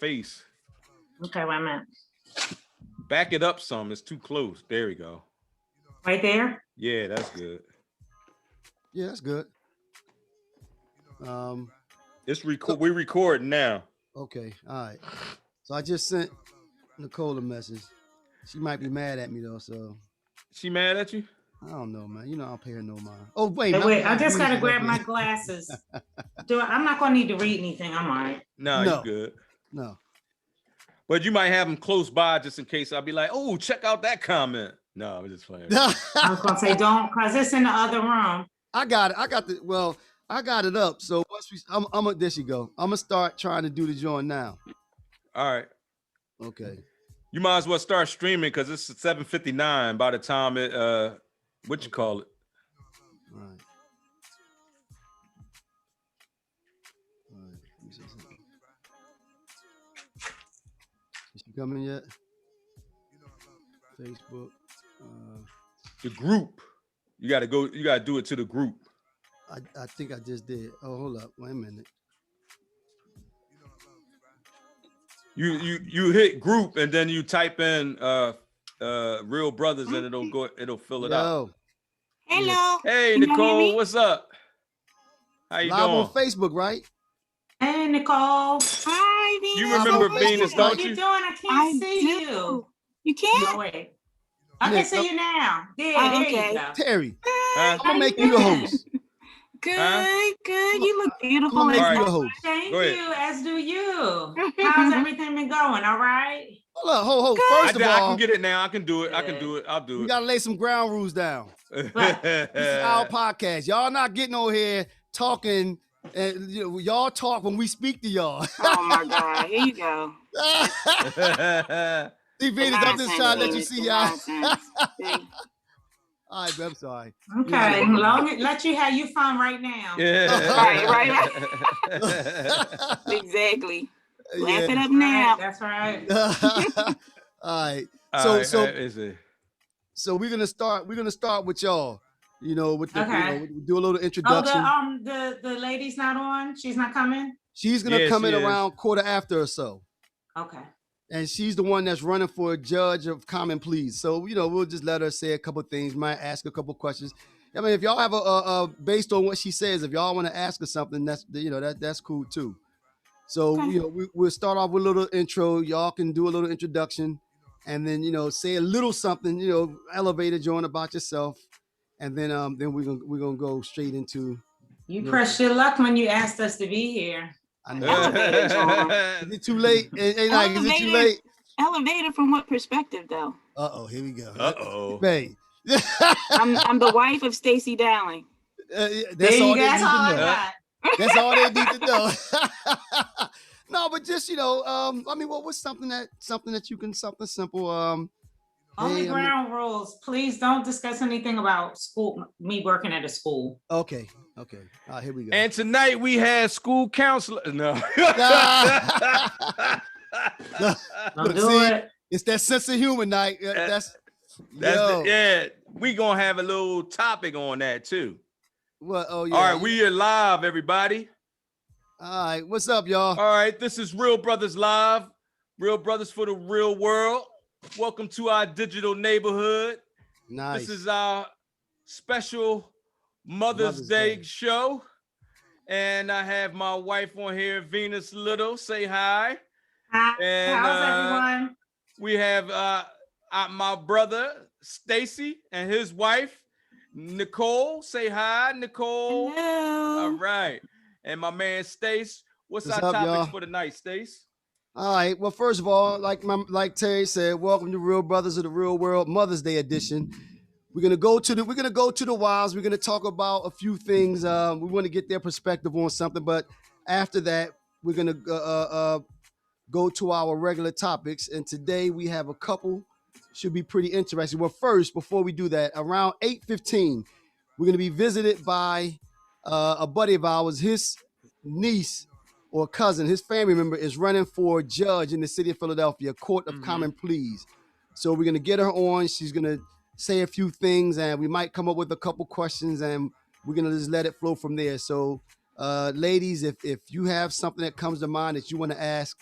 face. Okay, wait a minute. Back it up some. It's too close. There we go. Right there? Yeah, that's good. Yeah, that's good. It's record. We recording now. Okay, all right. So I just sent Nicole a message. She might be mad at me though. So she mad at you? I don't know, man. You know I don't pay her no mind. Oh wait, I just gotta grab my glasses. I'm not gonna need to read anything. I'm all right. No, you good. No. But you might have them close by just in case. I'll be like, oh, check out that comment. No, I'm just playing. I was gonna say don't, cause it's in the other room. I got it. I got it up. So once there she go. I'm gonna start trying to do the join now. All right. Okay. You might as well start streaming because it's 7:59 by the time it what you call it. All right. Is she coming yet? Facebook. The group. You gotta go. You gotta do it to the group. I think I just did. Oh, hold up. Wait a minute. You hit group and then you type in Real Brothers and it'll fill it out. Hello. Hey Nicole, what's up? How you Live doing? on Facebook, right? Hey Nicole. Hi, Venus. You remember Venus, don't you? What you doing? I can't see you. You can't? No, wait. I can see you now. Yeah, okay. You go. Terry, I'm gonna make you the host. Good, good. You look beautiful. I'm gonna make you the host. Thank you, as do you. How's everything been going? All right? Hold up. First of all, I can get it now. I can do it. I can do it. I'll do it. We gotta lay some ground rules down. This is our podcast. Y'all not getting on here talking. And y'all talk when we speak to y'all. Oh my God! Here you go. See, Venus, I'm just trying to let you see y'all. All right, I'm sorry. Okay, let you have you fun right now. Yeah. Right. Exactly. Laugh it up now. That's right. All right. So we're gonna start with y'all. With the do a little introduction. Oh, the lady's not on. She's not coming. She's gonna come in around quarter after or so. Okay. And she's the one that's running for a judge of common pleas. So we'll just let her say a couple things. Might ask a couple questions. I mean, if y'all have a based on what she says, if y'all want to ask her something, that's cool too. So we'll start off with a little intro. Y'all can do a little introduction, and then say a little something. Elevator joint about yourself, and then we're gonna go straight into. You pressed your luck when you asked us to be here. I know. Is it too late? Is it too late? Elevator from what perspective, though? Here we go. Babe. I'm the wife of Stacey Dowling. That's all they need to know. That's all they need to know. No, but just what's something that you can something simple. Only ground rules. Please don't discuss anything about school. Me working at a school. Okay. All right, here we go. And tonight we had school counselor. No. Don't do it. It's that sense of humor night. That's we gonna have a little topic on that too. What? Oh yeah. All right, we are live, everybody. All right, what's up, y'all? All right, this is Real Brothers Live. Real Brothers for the real world. Welcome to our digital neighborhood. Nice. This is our special Mother's Day show. And I have my wife on here, Venus Little. Say hi. Hi. And, how's everyone? We have my brother, Stacy, and his wife, Nicole. Say hi, Nicole. Hello. All right. And my man, Stace. What's our up, topics y'all? for the night, Stace? All right. Well, first of all, like Terry said, welcome to Real Brothers of the Real World Mother's Day edition. We're gonna go to the wives. We're gonna talk about a few things. We want to get their perspective on something, but after that, we're gonna go to our regular topics. And today we have a couple. Should be pretty interesting. Well, first, before we do that, around 8:15, we're gonna be visited by a buddy of ours. His niece or cousin, his family member, is running for judge in the city of Philadelphia, Court of Common Pleas. So we're gonna get her on. She's gonna say a few things, and we might come up with a couple questions, and we're gonna just let it flow from there. So, ladies, if you have something that comes to mind that you want to ask,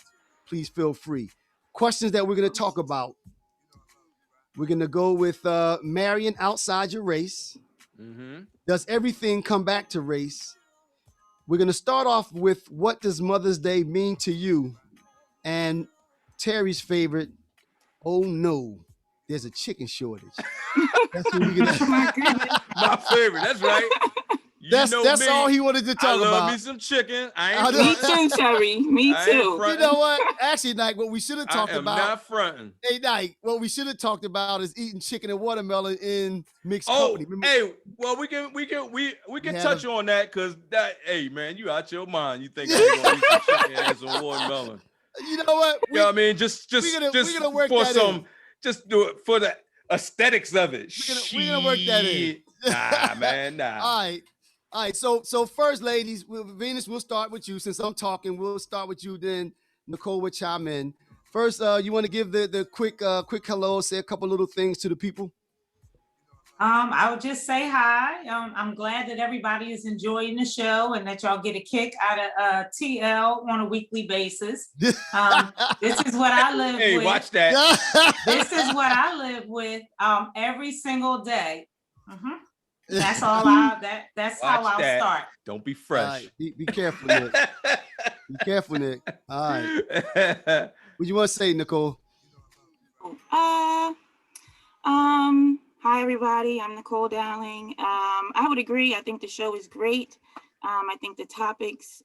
please feel free. Questions that we're going to talk about. We're going to go with marrying outside your race. Does everything come back to race? We're going to start off with what does Mother's Day mean to you? And Terry's favorite, oh no, there's a chicken shortage. That's what we're going to. My goodness. My favorite. That's right. That's me, all he wanted to talk I love about. me some chicken. I I ain't know. Me fronting. too, Terry. Me I ain't too. fronting. You know what? Actually, Nike, what we should have talked I am about. not fronting. Hey, Nike, what we should have talked about is eating chicken and watermelon in mixed Oh, company. Remember? hey, well, we can had touch on that because that, hey, man, you out your mind. You think I'm gonna eat some chicken and some watermelon? You know what? You know what I mean? Just we're gonna work for that some, in. just do it for the aesthetics of it. We're gonna work that in. Nah, man, nah. All right. So first, ladies, Venus, we'll start with you. Since I'm talking, we'll start with you. Then Nicole will chime in. First, you want to give the quick hello, say a couple little things to the people. I would just say hi. I'm glad that everybody is enjoying the show and that y'all get a kick out of TL on a weekly basis. This is what I live Hey, with. watch that. This is what I live with every single day. That's all that's how I'll start. Don't be All fresh. right, be careful, Nick. Be careful, Nick. All right. What you want to say, Nicole? Hi everybody, I'm Nicole Dowling. I would agree. I think the show is great. I think the topics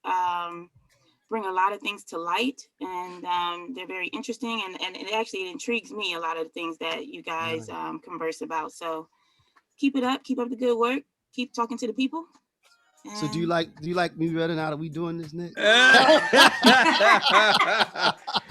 bring a lot of things to light, and they're very interesting, and it actually intrigues me, a lot of the things that you guys converse about. So keep it up, keep up the good work, keep talking to the people. So do you like me better now that we doing this, Nick?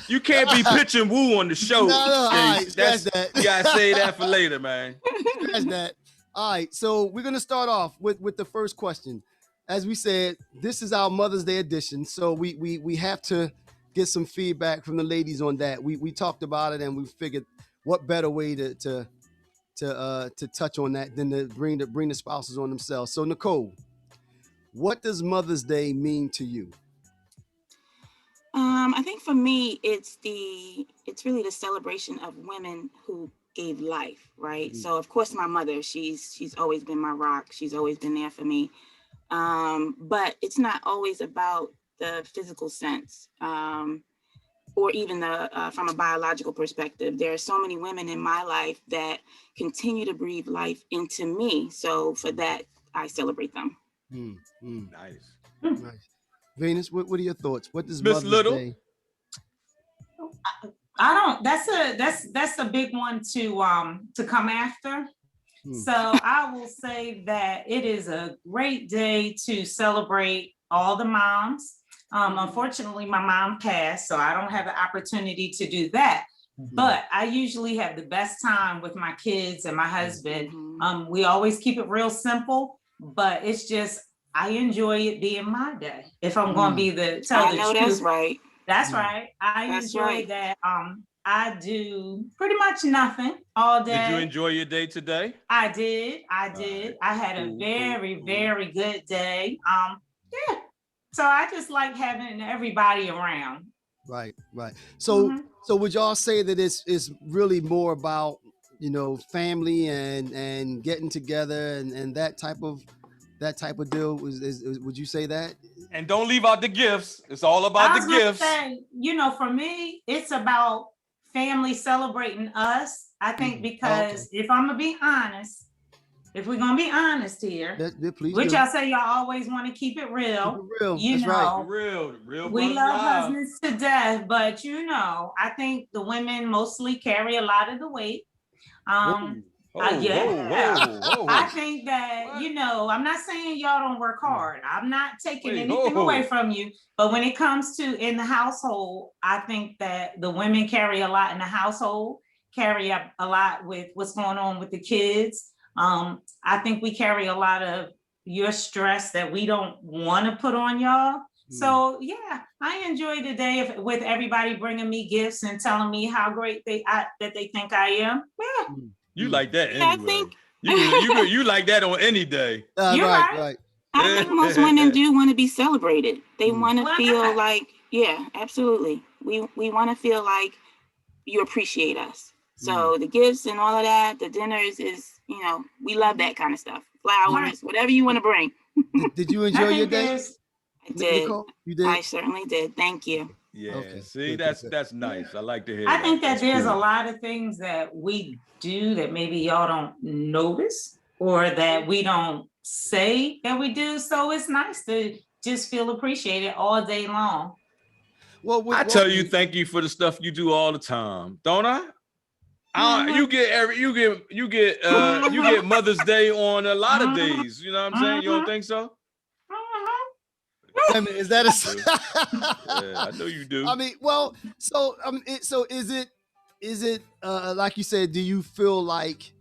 You can't be pitching woo on the show. No, all right, That's that. You gotta say that for later, man. Scratch that. All right, so we're gonna start off with the first question. As we said, this is our Mother's Day edition, so we have to get some feedback from the ladies on that. We talked about it and we figured what better way to touch on that than to bring the spouses on themselves. So Nicole, what does Mother's Day mean to you? I think for me, it's really the celebration of women who gave life, right? So of course my mother, she's always been my rock. She's always been there for me. But it's not always about the physical sense, or even from a biological perspective. There are so many women in my life that continue to breathe life into me. So for that, I celebrate them. Nice. Venus, what are your thoughts? What does Miss Mother's Little? Day? I don't. That's a big one to come after. So I will say that it is a great day to celebrate all the moms. Unfortunately, my mom passed, so I don't have the opportunity to do that. But I usually have the best time with my kids and my husband. We always keep it real simple, but it's just I enjoy it being my day. If I'm going to be tell the truth, that's right. That's right. I enjoy that. I do pretty much nothing all day. Did you enjoy your day today? I did. I had a very, very good day. Yeah. So I just like having everybody around. Right. So would y'all say that it's really more about, family and getting together and that type of deal? Would you say that? And don't leave out the gifts. It's all about the gifts. Say, for me, it's about family celebrating us. I think because if I'm gonna be honest, if we're gonna be honest here, which y'all say y'all always want to keep it real. That's right. Real. We love husbands to death, but I think the women mostly carry a lot of the weight. I think that, I'm not saying y'all don't work hard. I'm not taking anything away from you. But when it comes to in the household, I think that the women carry a lot in the household, carry up a lot with what's going on with the kids. I think we carry a lot of your stress that we don't want to put on y'all. So yeah, I enjoy the day with everybody bringing me gifts and telling me how great that they think I am. Yeah. You like that anyway. I think you like that on any day. You're right. I think most women do want to be celebrated. They want to feel like, yeah, absolutely. We want to feel like you appreciate us. So the gifts and all of that, the dinners is, you know, we love that kind of stuff. Flowers, whatever you want to bring. Did you enjoy your day? I did. Nicole, you did? I certainly did. Thank you. Yeah. Okay. See, Good. that's nice. I like to hear. I think that there's cool. a lot of things that we do that maybe y'all don't notice or that we don't say that we do. So it's nice to just feel appreciated all day long. Well, I tell you, thank you for the stuff you do all the time, don't I? You get Mother's Day on a lot of days. You know what I'm saying? You don't think so? I mean, is that yeah, I know you do. I mean, well, so is it like you said? Do you feel like,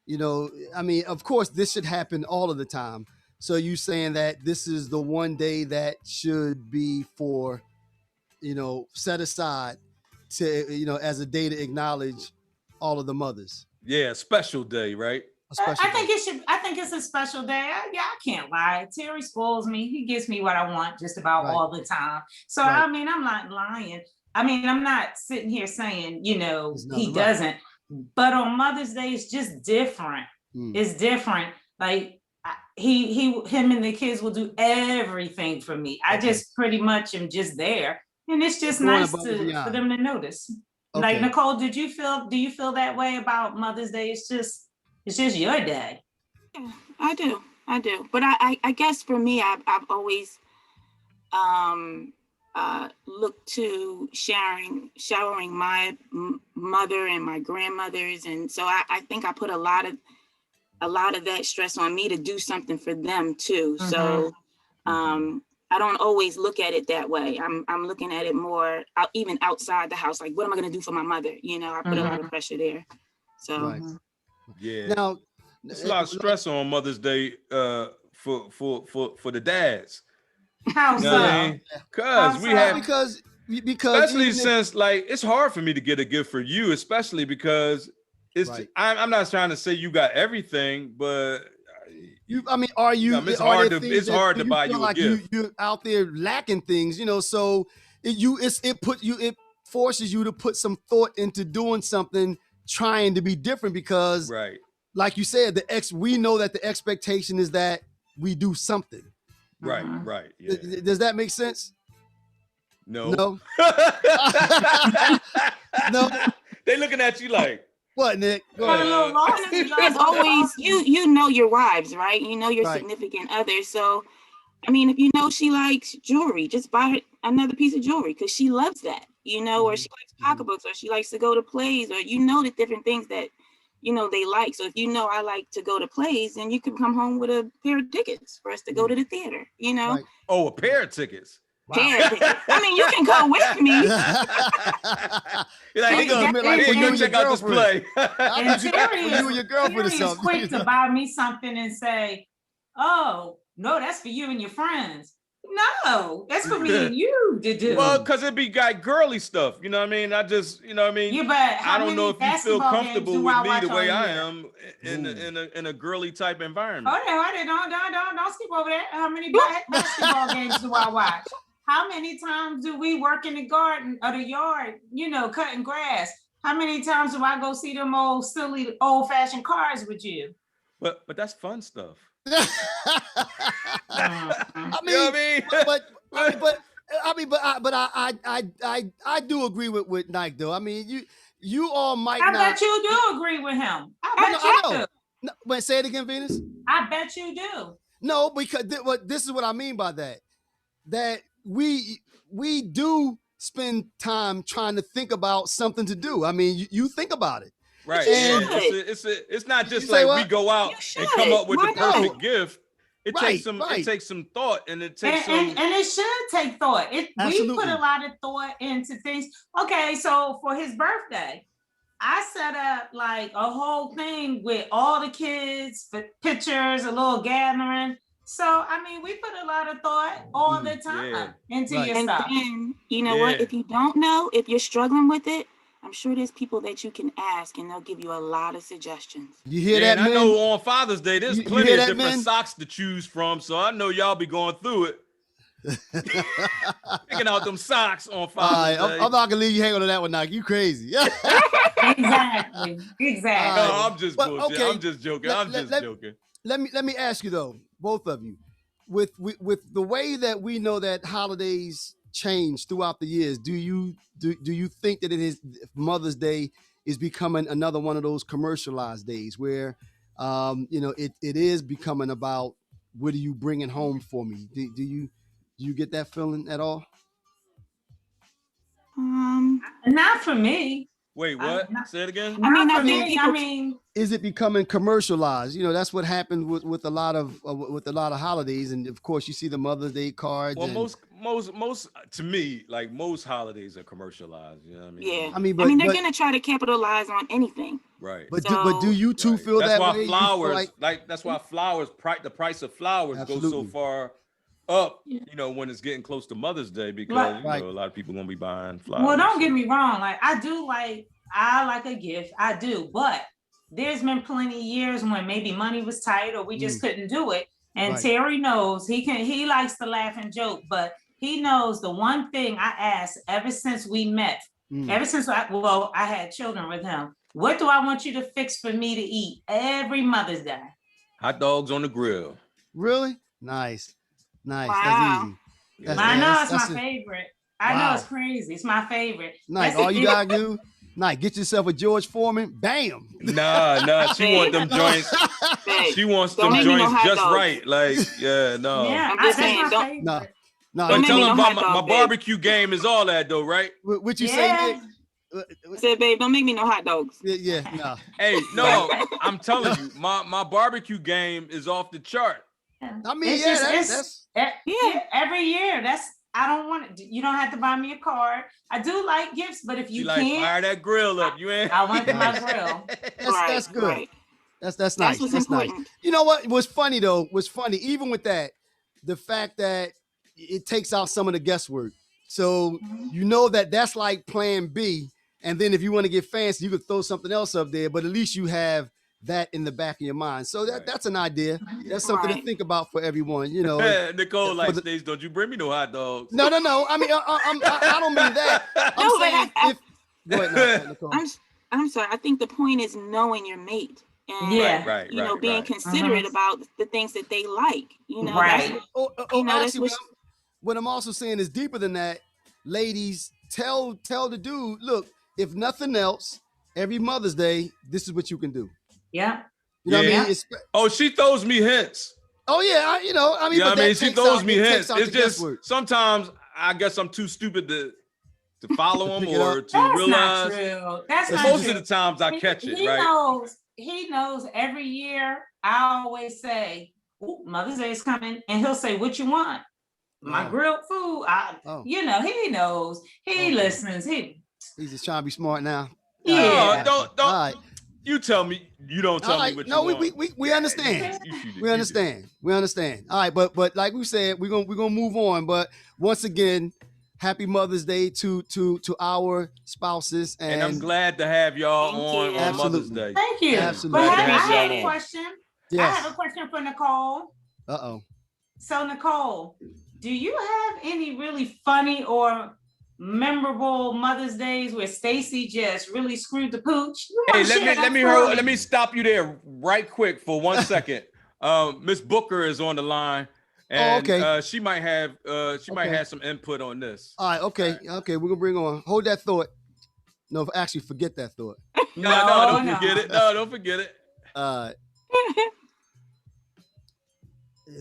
you know? I mean, of course, this should happen all of the time. So you saying that this is the one day that should be for, you know, set aside to, you know, as a day to acknowledge all of the mothers. Yeah, special day, right? I think it should. I think it's a special day. I can't lie. Terry spoils me. He gives me what I want just about all the time. So I mean, I'm not lying. I mean, I'm not sitting here saying, you know, he doesn't. But on Mother's Day, it's just different. It's different. Like him and the kids will do everything for me. I just pretty much am just there, and it's just nice for them to notice. Like Nicole, do you feel that way about Mother's Day? It's just your day. Yeah, I do. But I guess for me, I've always looked to showering my mother and my grandmothers, and so I think I put a lot of that stress on me to do something for them too. So I don't always look at it that way. I'm looking at it more even outside the house. Like, what am I going to do for my mother? You know, I put a lot of pressure there. So yeah. Now, it's a lot of stress on Mother's Day for the dads. How so? Because especially since like it's hard for me to get a gift for you, especially because it's I'm not trying to say you got everything, but I mean, are you? It's hard to buy you a gift. You're out there lacking things, you know. So it forces you to put some thought into doing something, trying to be different because, like you said, we know that the expectation is that we do something. Right. Yeah. Does that make sense? No. No. They looking at you like. What, Nick? Go ahead. As always, you know your wives, right? You know your significant other. So, I mean, if you know she likes jewelry, just buy her another piece of jewelry because she loves that, you know, or she likes pocketbooks, or she likes to go to plays, or you know the different things that, you know, they like. So if you know I like to go to plays, then you can come home with a pair of tickets for us to go to the theater, you know? Oh, a pair of tickets. Wow. I mean, you can go with me. You're like, go check out this play. And you and your girlfriend or something. Quick to buy me something and say, "Oh, no, that's for you and your friends." No, that's for me and you to do. Well, because it be got girly stuff, you know what I mean? I just, you know what I mean? Yeah, but I don't know if you feel comfortable with me the way I am in a girly type environment. Don't skip over that. How many basketball games do I watch? How many times do we work in the garden or the yard, you know, cutting grass? How many times do I go see them old silly old-fashioned cars with you? But that's fun stuff. I mean, I do agree with Nike though. I mean, you all might not. I bet you do agree with him. I bet you do. No, but say it again, Venus. I bet you do. No, because this is what I mean by that. That we do spend time trying to think about something to do. I mean, you think about it. Right. And it's not just like we go out and come up with the perfect gift. It takes some thought, and it takes and it should take thought. We put a lot of thought into things. Okay, so for his birthday, I set up like a whole thing with all the kids, pictures, a little gathering. So, I mean, we put a lot of thought all the time into your stuff. And then, you know what? If you don't know, if you're struggling with it, I'm sure there's people that you can ask, and they'll give you a lot of suggestions. You hear that, man? I know on Father's Day, there's plenty of different socks to choose from, so I know y'all be going through it. Picking out them socks on Father's Day. I'm not gonna leave you hanging on that one, Nike. You crazy? Exactly. No, I'm just bullshit. Okay. I'm just joking. I'm just joking. Let me ask you though, both of you, with the way that we know that holidays change throughout the years, do you think that Mother's Day is becoming another one of those commercialized days where it is becoming about what are you bringing home for me? Do you get that feeling at all? Not for me. Wait, what? Say it again. I mean, is it becoming commercialized? That's what happened with a lot of holidays, and of course you see the Mother's Day cards. Well, most to me, like most holidays are commercialized. You know what I mean? Yeah. I mean, they're gonna try to capitalize on anything. Right. But do you two feel that way? That's why flowers, the price of flowers goes so far up, when it's getting close to Mother's Day, because a lot of people gonna be buying flowers. Well, don't get me wrong. Like I like a gift. I do, but there's been plenty of years when maybe money was tight or we just couldn't do it. And Terry knows he likes to laugh and joke, but he knows the one thing I asked ever since we met, ever since I had children with him. What do I want you to fix for me to eat every Mother's Day? Hot dogs on the grill. Really? Nice. Wow. That's easy. I know it's my favorite. I know it's crazy. It's my favorite. Nice. All you gotta do, get yourself a George Foreman. Bam. Nah. She want them joints. She wants them joints just right. Like, yeah, no. Yeah, I'm just that's saying, my favorite. No. Don't tell them about my barbecue game is all that though, right? What you say, Nick? I said, babe, don't make me no hot dogs. Yeah, no. Hey, no, I'm telling you, my barbecue game is off the chart. I mean, that's every year. I don't want it. You don't have to buy me a card. I do like gifts, but if you can't, fire that grill up. You ain't. I want my grill. That's good. Right. That's nice. That's what's important. Nice. You know what was funny though? Even with that, the fact that it takes out some of the guesswork. So that's like plan B. And then if you want to get fancy, you could throw something else up there. But at least you have that in the back of your mind. So that's an idea. That's something to think about for everyone. Nicole Stace, don't you bring me no hot dogs. No. I mean, I don't mean that. I'm saying go ahead, Nicole. I'm sorry. I think the point is knowing your mate. And being considerate about the things that they like. Right. Actually, what I'm also saying is deeper than that. Ladies, tell the dude, look, if nothing else, every Mother's Day, this is what you can do. Yeah. You know what I mean? Oh, she throws me hints. Oh yeah, she throws me hints. It's just sometimes I guess I'm too stupid to follow him or to realize. Not true. That's not most true. of the times I catch it. He knows every year. I always say, Mother's Day is coming, and he'll say, "What you want?" My grilled food. He knows. He listens. He's just trying to be smart now. Yeah. Don't. Right. You tell me. You don't tell me what you want. We understand. We understand. All right, but like we said, we're gonna move on. But once again, happy Mother's Day to our spouses, and I'm glad to have y'all on Mother's Day. Thank you. Absolutely. But I have a question. Yes. I have a question for Nicole. So Nicole, do you have any really funny or memorable Mother's Days where Stacy just really screwed the pooch? Hey, let me stop you there right quick for 1 second. Miss Booker is on the line, and she might have some input on this. All right, okay, we're gonna bring on. Hold that thought. No, actually, forget that thought. No, don't forget it. No, don't forget it. I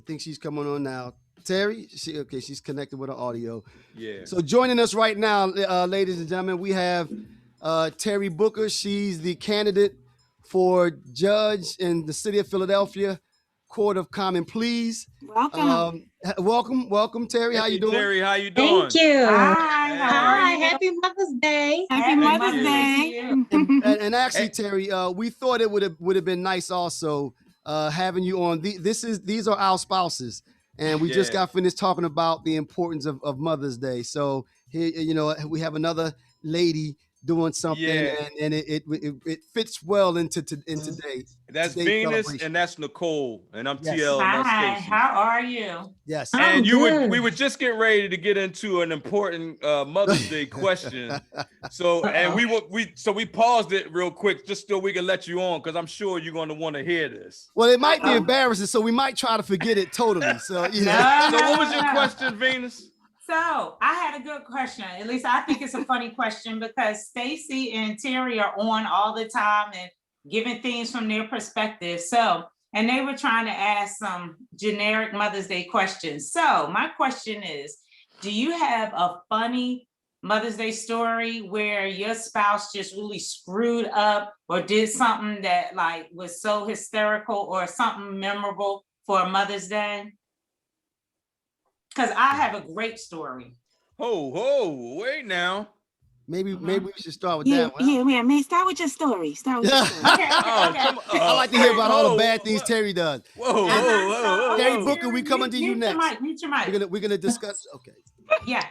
think she's coming on now. Terry, she's connected with her audio. Yeah. So joining us right now, ladies and gentlemen, we have Terri Booker. She's the candidate for judge in the city of Philadelphia Court of Common Pleas. Welcome. Welcome, Terry. How you doing? Terry, how you doing? Thank you. Hi. Hi. Happy Mother's Day. Happy Mother's Day. And actually, Terry, we thought it would have been nice also having you on. These are our spouses. And we just got finished talking about the importance of Mother's Day. So here, we have another lady doing something, and it fits well into today. That's today's Venus and that's Nicole, and I'm Yes. TL. And that's Hi, Casey. how are you? Yes. And we would just get ready to get into an important Mother's Day question. So and we paused it real quick just so we can let you on, because I'm sure you're going to want to hear this. Well, it might be embarrassing, so we might try to forget it totally. So yeah. So what was your question, Venus? So I had a good question. At least I think it's a funny question, because Stacy and Terry are on all the time and giving things from their perspective. So, and they were trying to ask some generic Mother's Day questions. So my question is, do you have a funny Mother's Day story where your spouse just really screwed up or did something that like was so hysterical or something memorable for a Mother's Day? Because I have a great story. Wait now. Maybe we should start with that one. Yeah, man. Start with your story. Okay. I like to hear about all the bad things Terry does. Whoa. Terri Booker, we coming to you next. Mute your mic. We're gonna discuss. Okay. Yeah.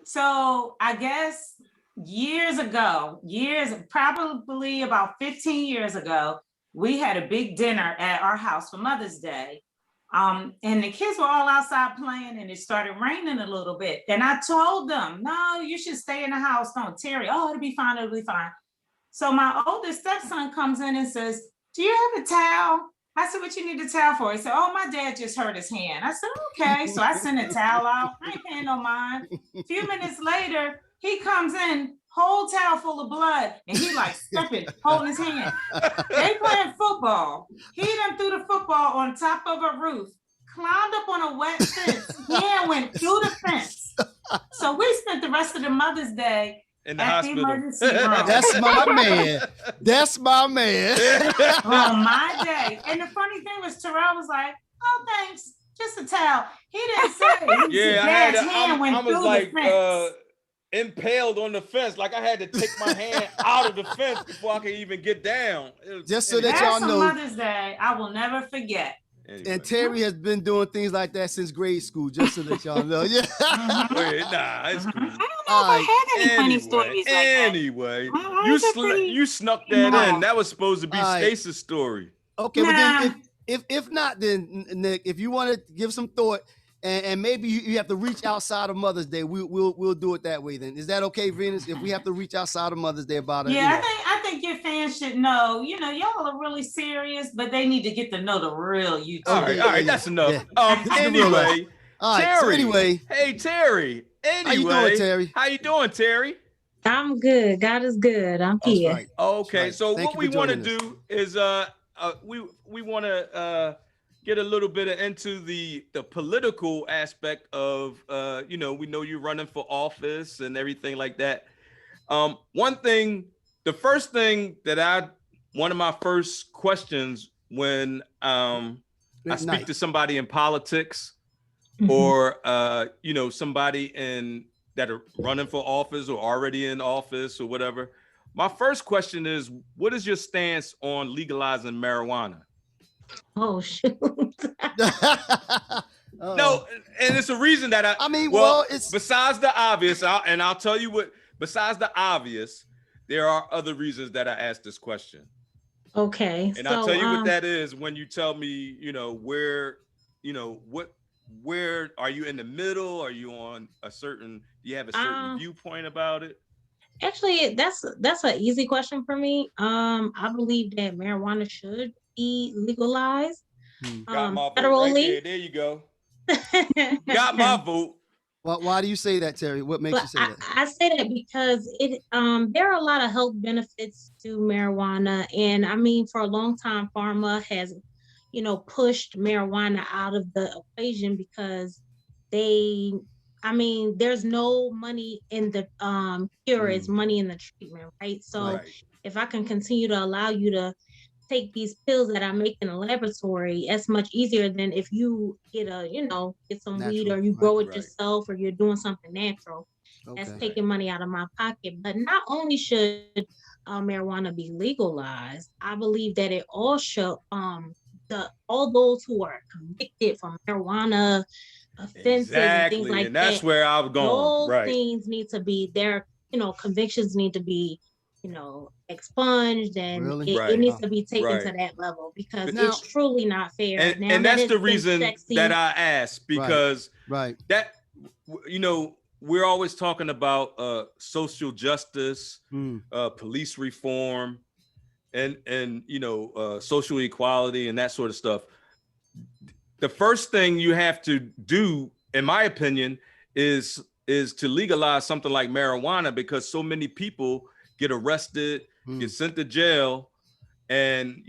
So I guess years ago, probably about 15 years ago, we had a big dinner at our house for Mother's Day. And the kids were all outside playing, and it started raining a little bit. And I told them, no, you should stay in the house. Don't, Terry. Oh, it'll be fine. It'll be fine. So my oldest stepson comes in and says, do you have a towel? I said, what you need a towel for? He said, oh, my dad just hurt his hand. I said, okay. So I sent a towel out. I ain't paying no mind. A few minutes later, he comes in, whole towel full of blood, and he like stepping, holding his hand. They playing football. He done threw the football on top of a roof, climbed up on a wet fence, and went through the fence. So we spent the rest of the Mother's Day in the at hospital. the emergency room. That's my man. That's my man. On my day. And the funny thing was, Terrell was like, oh, thanks, just a towel. He didn't say. I was like impaled on the fence. Like I had to take my hand out of the fence before I could even get down. Just so that y'all know, Mother's Day I will never forget. Anyway. And Terry has been doing things like that since grade school, just so that y'all know. Yeah. Wait, nah, it's cool. I don't know if I have any funny stories like that. Anyway, you snuck that in. That was supposed to be Stacy's story. Okay, but then if not, then Nick, if you want to give some thought, and maybe you have to reach outside of Mother's Day, we'll do it that way. Then is that okay, Venus? If we have to reach outside of Mother's Day about it, yeah, I think your fans should know. You know, y'all are really serious, but they need to get to know the real you. All right, that's enough. Anyway, all right. Terry. So anyway, hey Terry. Anyway, how you doing, Terry? How you doing, Terry? I'm good. God is good. I'm here. Right. Okay, right. So Thank what we want to do is we want to get a little bit into the political aspect of we know you're running for office and everything like that. The first thing that one of my first questions when I speak to somebody in politics or somebody that are running for office or already in office or whatever, my first question is, what is your stance on legalizing marijuana? Oh shoot. No, and it's a reason that it's besides the obvious, I'll tell you what, besides the obvious, there are other reasons that I asked this question. Okay. And I'll tell you what that is when you tell me, where are you in the middle? Are you on do you have a certain viewpoint about it? Actually, that's an easy question for me. I believe that marijuana should be legalized Got my vote federally. right there. There you go. Got my vote. Why do you say that, Terry? What makes you say that? I say that because there are a lot of health benefits to marijuana, and I mean, for a long time, pharma has, pushed marijuana out of the equation because there's no money in the cure; it's money in the treatment, right? So if I can continue to allow you to take these pills that I make in a laboratory, it's much easier than if you get some natural, weed or you grow it yourself or you're doing something natural. That's taking money out of my pocket. But not only should marijuana be legalized, I believe that it also all those who are convicted for marijuana offenses and things like that. That's where I was going. Those things need to be convictions need to be expunged, and Really? it needs to be taken to Right. that level, because Now- it's truly not fair. And that's the reason sexy, that I asked, because Right. that, we're always talking about social justice, police reform, and social equality and that sort of stuff. The first thing you have to do, in my opinion, is to legalize something like marijuana, because so many people get arrested, get sent to jail, and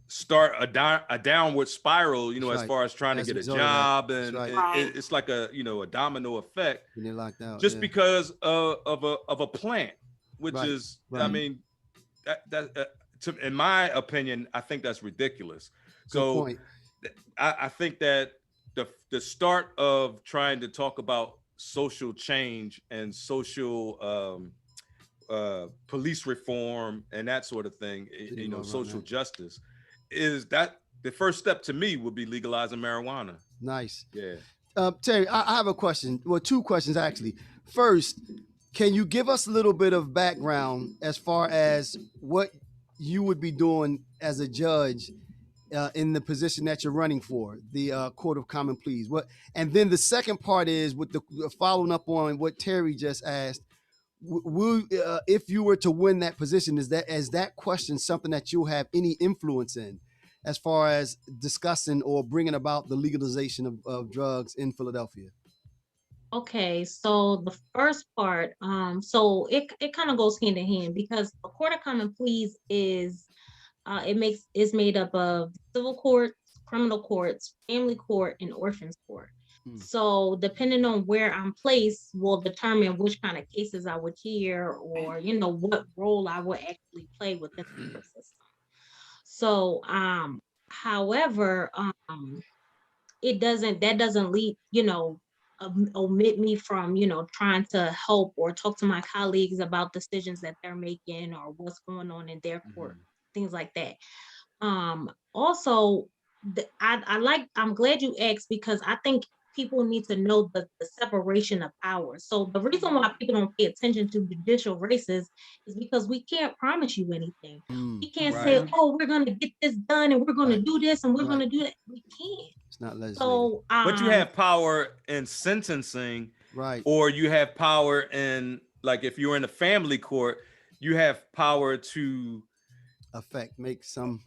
start a downward spiral, as far as trying to get a job, and it's like a domino effect. When they're locked out, just because of a plant, which is, I mean, in my opinion, I think that's ridiculous. So point. I think that the start of trying to talk about social change and social police reform and that sort of thing, social justice, is that the first step to me would be legalizing marijuana. Nice. Yeah. Terry, I have a question. Well, two questions actually. First, can you give us a little bit of background as far as what you would be doing as a judge in the position that you're running for, the Court of Common Pleas? And then the second part is, with the following up on what Terry just asked, if you were to win that position, is that question something that you'll have any influence in, as far as discussing or bringing about the legalization of drugs in Philadelphia? Okay, so the first part, so it kind of goes hand in hand, because the Court of Common Pleas is made up of civil courts, criminal courts, family court, and orphans court. So depending on where I'm placed will determine which kind of cases I would hear, or what role I would actually play within the court system. So however, that doesn't lead, omit me from trying to help or talk to my colleagues about decisions that they're making or what's going on in their court, things like that. Also, I'm glad you asked, because I think people need to know the separation of powers. So the reason why people don't pay attention to judicial races is because we can't promise you anything. We can't say, oh, we're going to get this done and we're going to do this and we're going to do that. We can't. It's not legislative. So, but you have power in sentencing, right? Or you have power in, like, if you're in a family court, you have power to make some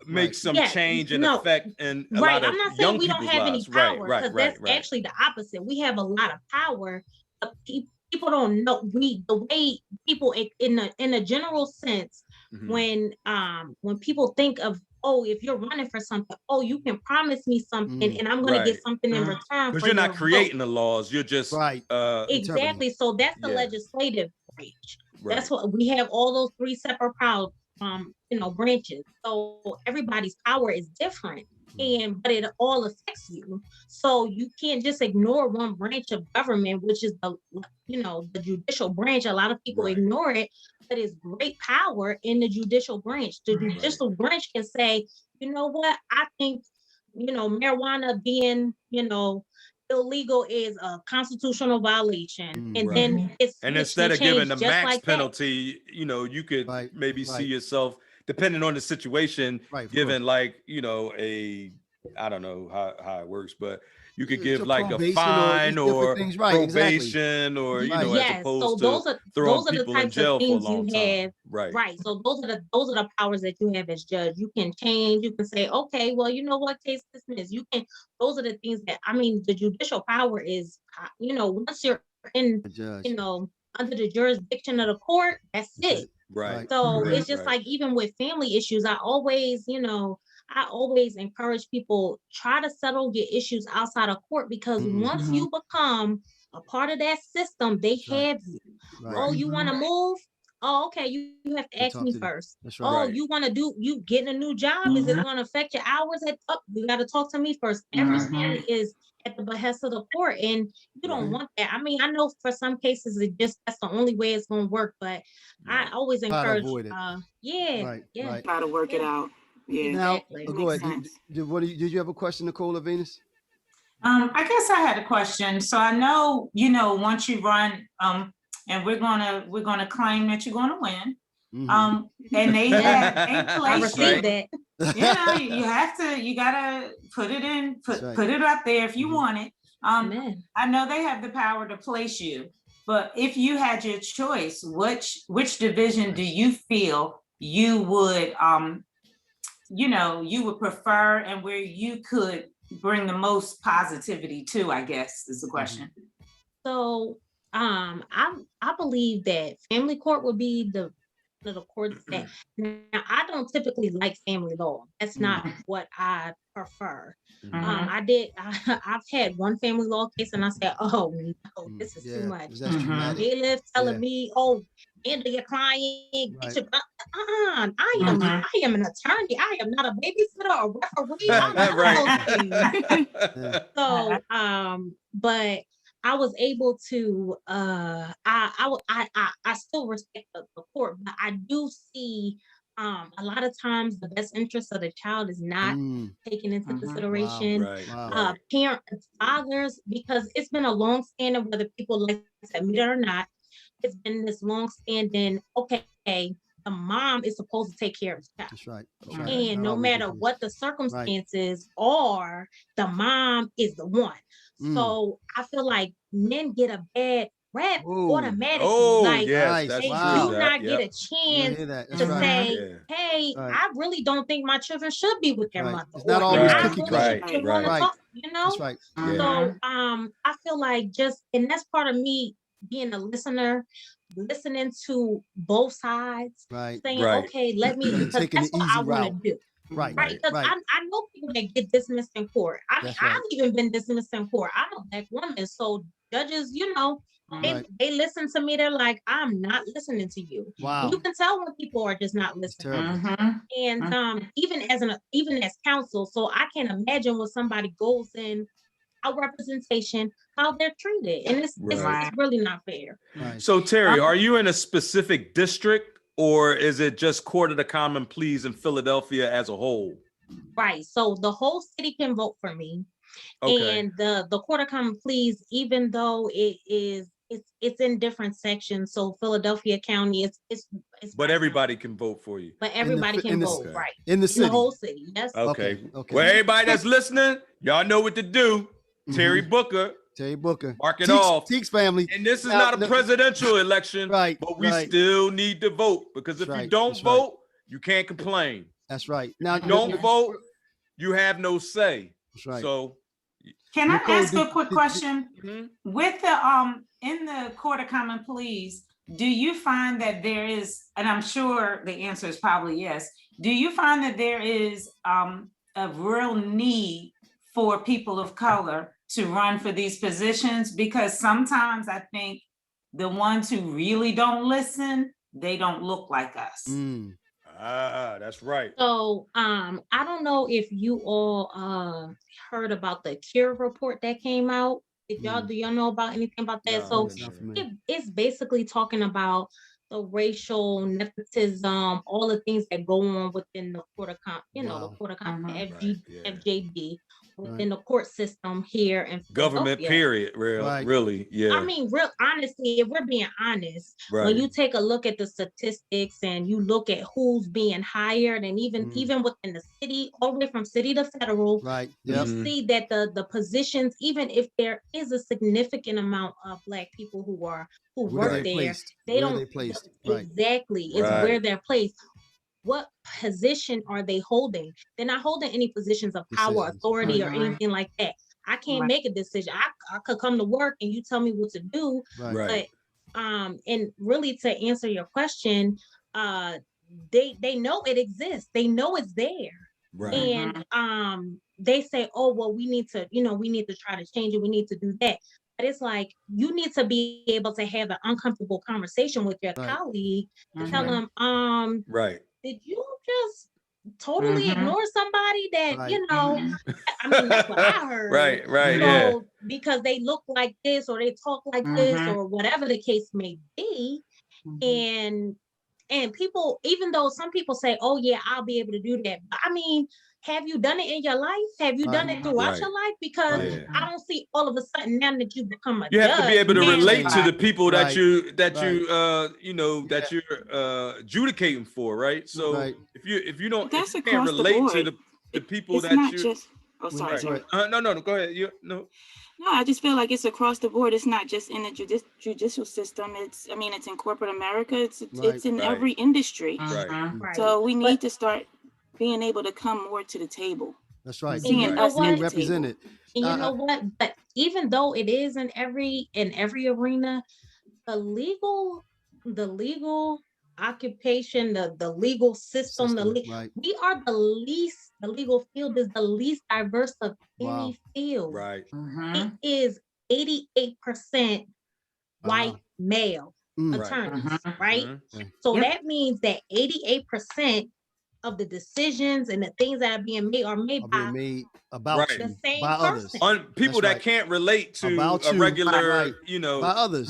change and effect in a lot of I'm not saying young we don't people's have lives. any power, because that's actually the opposite. We have a lot of power, but people don't know. The way people in a general sense, when people think of, oh, if you're running for something, oh, you can promise me something and I'm going to get something in return. Because you're not creating the laws, you're just exactly. So that's the legislative branch. That's what we have, all those three separate powers. Branches. So everybody's power is different, but it all affects you. So you can't just ignore one branch of government, which is the judicial branch. A lot of people ignore it, but it's great power in the judicial branch. The judicial branch can say, you know what, I think, marijuana being, illegal is a constitutional violation, and then instead of giving the max penalty, you could maybe see yourself, depending on the situation, given like I don't know how it works, but you could give like a fine or probation, or as opposed to throwing people in jail for a long time. So those are the powers that you have as judge. You can change. You can say, okay, well, you know what, case dismissed. You can. Those are the things that, I mean, the judicial power is, once you're in, under the jurisdiction of the court, that's it. So it's just like, even with family issues, I always encourage people, try to settle your issues outside of court, because once you become a part of that system, they have you. Oh, you want to move? Oh, okay. You have to ask me first. You want to you getting a new job? Is it going to affect your hours? You got to talk to me first. Everything is at the behest of the court, and you don't want that. I mean, I know for some cases that's the only way it's going to work, but I always encourage. Try to work it out. Yeah. Now, go ahead. Did you have a question, Nicole or Venus? I guess I had a question. So I know, once you run and we're gonna claim that you're gonna win. And they place that. You gotta put it in, put it up there if you want it. I know they have the power to place you, but if you had your choice, which division do you feel you would you would prefer, and where you could bring the most positivity to, I guess, is the question. So I believe that family court would be the courts that, now I don't typically like family law. That's not what I prefer. I've had one family law case and I said, oh no, this is too much. They live telling me, oh, handle your client, get your I am an attorney. I am not a babysitter or referee. So but I was able to I still respect the court, but I do see a lot of times the best interest of the child is not taken into consideration. Parents, fathers, because it's been a long standing, whether people like to admit it or not, it's been this long standing, okay, the mom is supposed to take care of the child. That's right. And no matter what the circumstances are, the mom is the one. So I feel like men get a bad rap automatically. They do not get a chance to say, hey, I really don't think my children should be with their mother. It's not always cookie cutter. Talk, That's right. So I feel like and that's part of me being a listener, listening to both sides, saying, okay, let me, because that's what I want to do. Right. Because I know people that get dismissed in court. I've even been dismissed in court. I'm a Black woman, so judges, they listen to me. They're like, I'm not listening to you. Wow. You can tell when people are just not listening. And even as counsel, so I can imagine when somebody goes in our representation, how they're treated, and it's really not fair. So Terri, are you in a specific district, or is it just Court of the Common Pleas in Philadelphia as a whole? Right. So the whole city can vote for me, and the Court of Common Pleas, even though it's in different sections. So Philadelphia County, it's but everybody can vote for you. But everybody can vote, right? In the city, the whole city. Yes. Okay. Well, everybody that's listening, y'all know what to do. Terri Booker. Mark it off. Teeks family. And this is not a presidential election, but we still need to vote, because if you don't vote, you can't complain. That's right. Now, if you don't vote, you have no say. That's right. So, can I ask a quick question? With the in the Court of Common Pleas, do you find that there is, and I'm sure the answer is probably yes, do you find that there is a real need for people of color to run for these positions? Because sometimes I think the ones who really don't listen, they don't look like us. That's right. So I don't know if you all heard about the CURE report that came out. Do y'all know about anything about that? So it's basically talking about the racial nepotism, all the things that go on within the Court of the Court of FJB, within the court system here in government period, really. I mean, honestly, if we're being honest, when you take a look at the statistics and you look at who's being hired, and even within the city, all the way from city to federal, you see that the positions, even if there is a significant amount of Black people who work there, they don't exactly is where they're placed. What position are they holding? They're not holding any positions of power, authority, or anything like that. I can't make a decision. I could come to work and you tell me what to do. But and really, to answer your question, they know it exists. They know it's there. And they say, oh, well, we need to try to change it. We need to do that. But it's like, you need to be able to have an uncomfortable conversation with your colleague and tell them, did you just totally ignore somebody that, I mean, that's what I heard. Because they look like this, or they talk like this, or whatever the case may be. And people, even though some people say, oh yeah, I'll be able to do that. But I mean, have you done it in your life? Have you done it throughout your life? Because I don't see all of a sudden now that you become a you have to be able to relate to the people that you're adjudicating for, right? So if you don't, if you can't relate to the people that you just. Oh, sorry. No, go ahead. No, I just feel like it's across the board. It's not just in the judicial system. It's in corporate America. It's in every industry. Right. So we need to start being able to come more to the table. That's right. Seeing us being represented. And you know what? But even though it is in every arena, the legal occupation, the legal system, we are the legal field is the least diverse of any field. Right. It is 88% white male attorneys, right? So that means that 88% of the decisions and the things that are being made about the same by person. Others. People that can't relate to a regular, by others.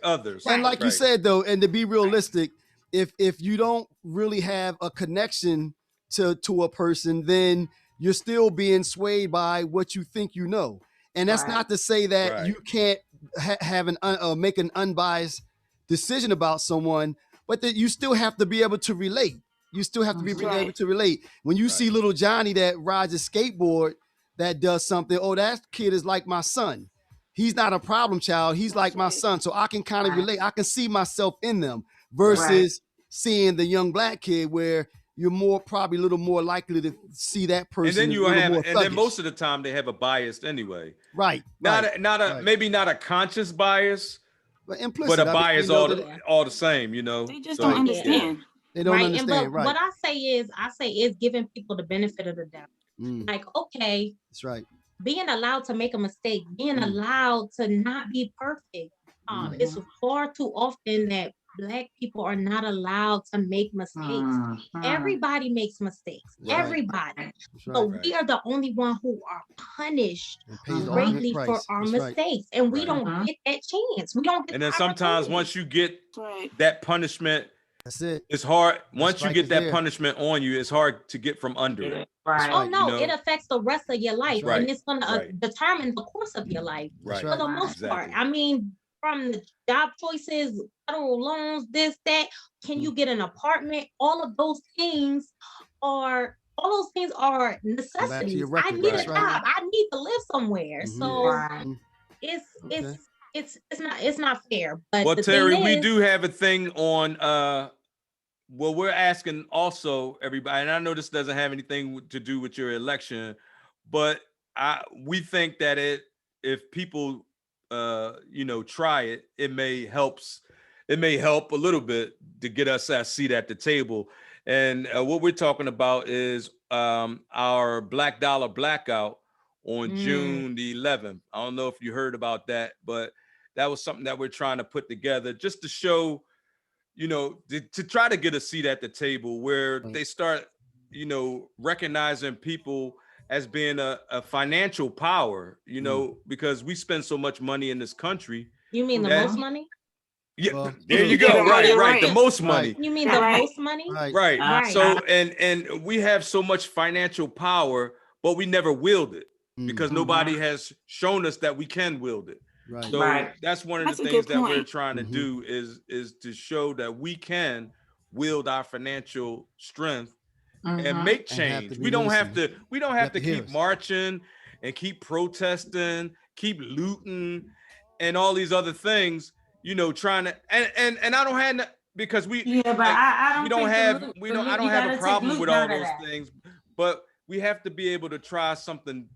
Others. And like you said though, and to be realistic, if you don't really have a connection to a person, then you're still being swayed by what you think you know. And that's not to say that you can't have make an unbiased decision about someone, but that you still have to be able to relate. You still have to be able to relate. When you see little Johnny that rides a skateboard that does something, oh, that kid is like my son. He's not a problem child. He's like my son. So I can kind of relate. I can see myself in them versus seeing the young black kid where you're probably a little more likely to see that person. And then most of the time they have a bias anyway. Right. Maybe not a conscious bias, but implicit. But a bias all the same, you know. They just don't understand. They don't understand. What I say is giving people the benefit of the doubt. Like, okay, that's right. Being allowed to make a mistake, being allowed to not be perfect. It's far too often that Black people are not allowed to make mistakes. Everybody makes mistakes. Everybody. So we are the only one who are punished greatly for our mistakes, and we don't get that chance. We don't get. And then sometimes once you get that punishment. That's it. It's hard. Once you get that punishment on you, it's hard to get from under it. Oh no, it affects the rest of your life, and it's going to determine the course of your life for the most part. I mean, from the job choices, federal loans, this, that. Can you get an apartment? All those things are necessities. I need a job. I need to live somewhere. So it's not fair. But well, Terri, we do have a thing on we're asking also everybody, and I know this doesn't have anything to do with your election, but we think that if people try it, it may help a little bit to get us a seat at the table. And what we're talking about is our Black Dollar Blackout on June the 11th. I don't know if you heard about that, but that was something that we're trying to put together just to show, to try to get a seat at the table where they start, recognizing people as being a financial power, because we spend so much money in this country. You mean the most money? Yeah, there you go. Right. The most money. You mean the most money? Right. So, and we have so much financial power, but we never wield it because nobody has shown us that we can wield it. Right. So that's one of the things that we're trying to do is to show that we can wield our financial strength and make change. We don't have to keep marching and keep protesting, keep looting and all these other things, trying to and I don't have because we I don't have a problem with all those things, but we have to be able to try something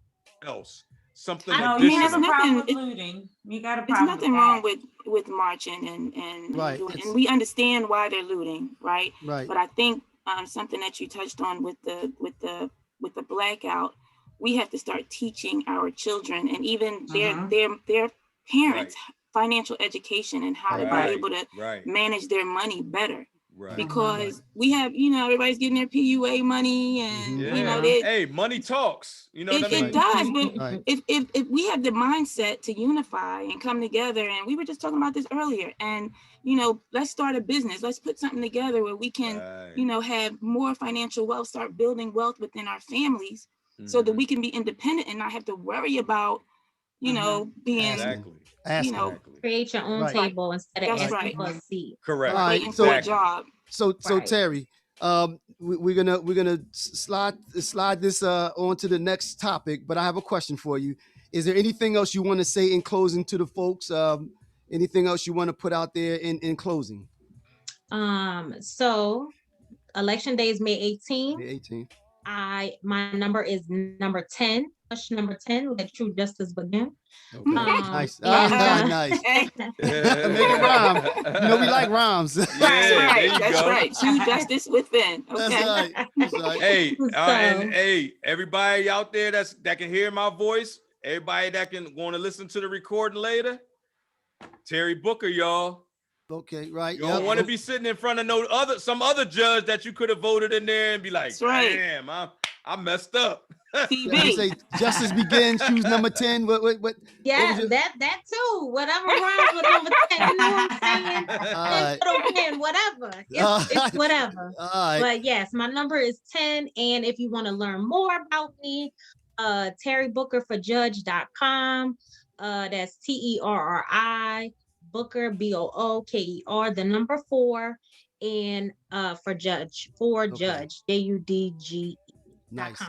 else. Something you have a problem with looting. You got a problem. There's nothing wrong with marching and and we understand why they're looting, right? But I think something that you touched on with the blackout, we have to start teaching our children and even their parents financial education and how to be able to manage their money better. Right. Because we have, everybody's getting their PUA money and, hey, money talks, you know what I mean? It does, but if we have the mindset to unify and come together, and we were just talking about this earlier, and, let's start a business, let's put something together where we can, have more financial wealth, start building wealth within our families so that we can be independent and not have to worry about, being, create your own table instead of asking for a seat. Correct. All right, for a job. So Terri, we're gonna slide this on to the next topic, but I have a question for you. Is there anything else you want to say in closing to the folks? Anything else you want to put out there in closing? So election day is May 18th. May 18th. My number is number 10. Push number 10. Let true justice begin. Okay. Nice. Nice. Make it rhyme. We like rhymes. That's right. True justice within. Okay. That's right. Hey, and hey, everybody out there that can hear my voice, everybody that can want to listen to the recording later, Terri Booker, y'all. Okay, right. You don't want to be sitting in front of some other judge that you could have voted in there and be like, damn, I messed up. Say justice begins, choose number 10. What yeah, that too. Whatever rhymes with number 10, you know what I'm saying? Whatever. It's whatever. But yes, my number is 10. And if you want to learn more about me, terribookerforjudge.com. That's TERRI Booker BOOKER, the number 4, and for judge, Judge, JUDGE. Nice.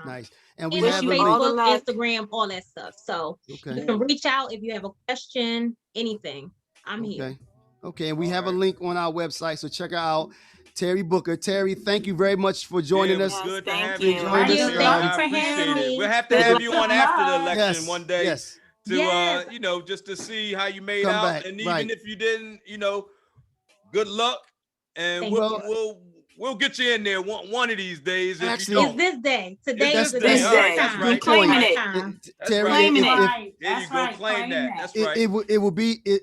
And we have Facebook, Instagram, all that stuff. So you can reach out if you have a question, anything. I'm here. Okay, and we have a link on our website, so check out Terri Booker. Terri, thank you very much for joining us. Good to have you. Thank you for having me. We'll have to have you on after the election one day. Yes. To just to see how you made out, back. And even if you didn't, good luck, and we'll get you in there one of these days. Actually, it's this day. Today is the day. Right. That's right. Claiming it. Terri, claiming it. There you go. Claim that. That's right. It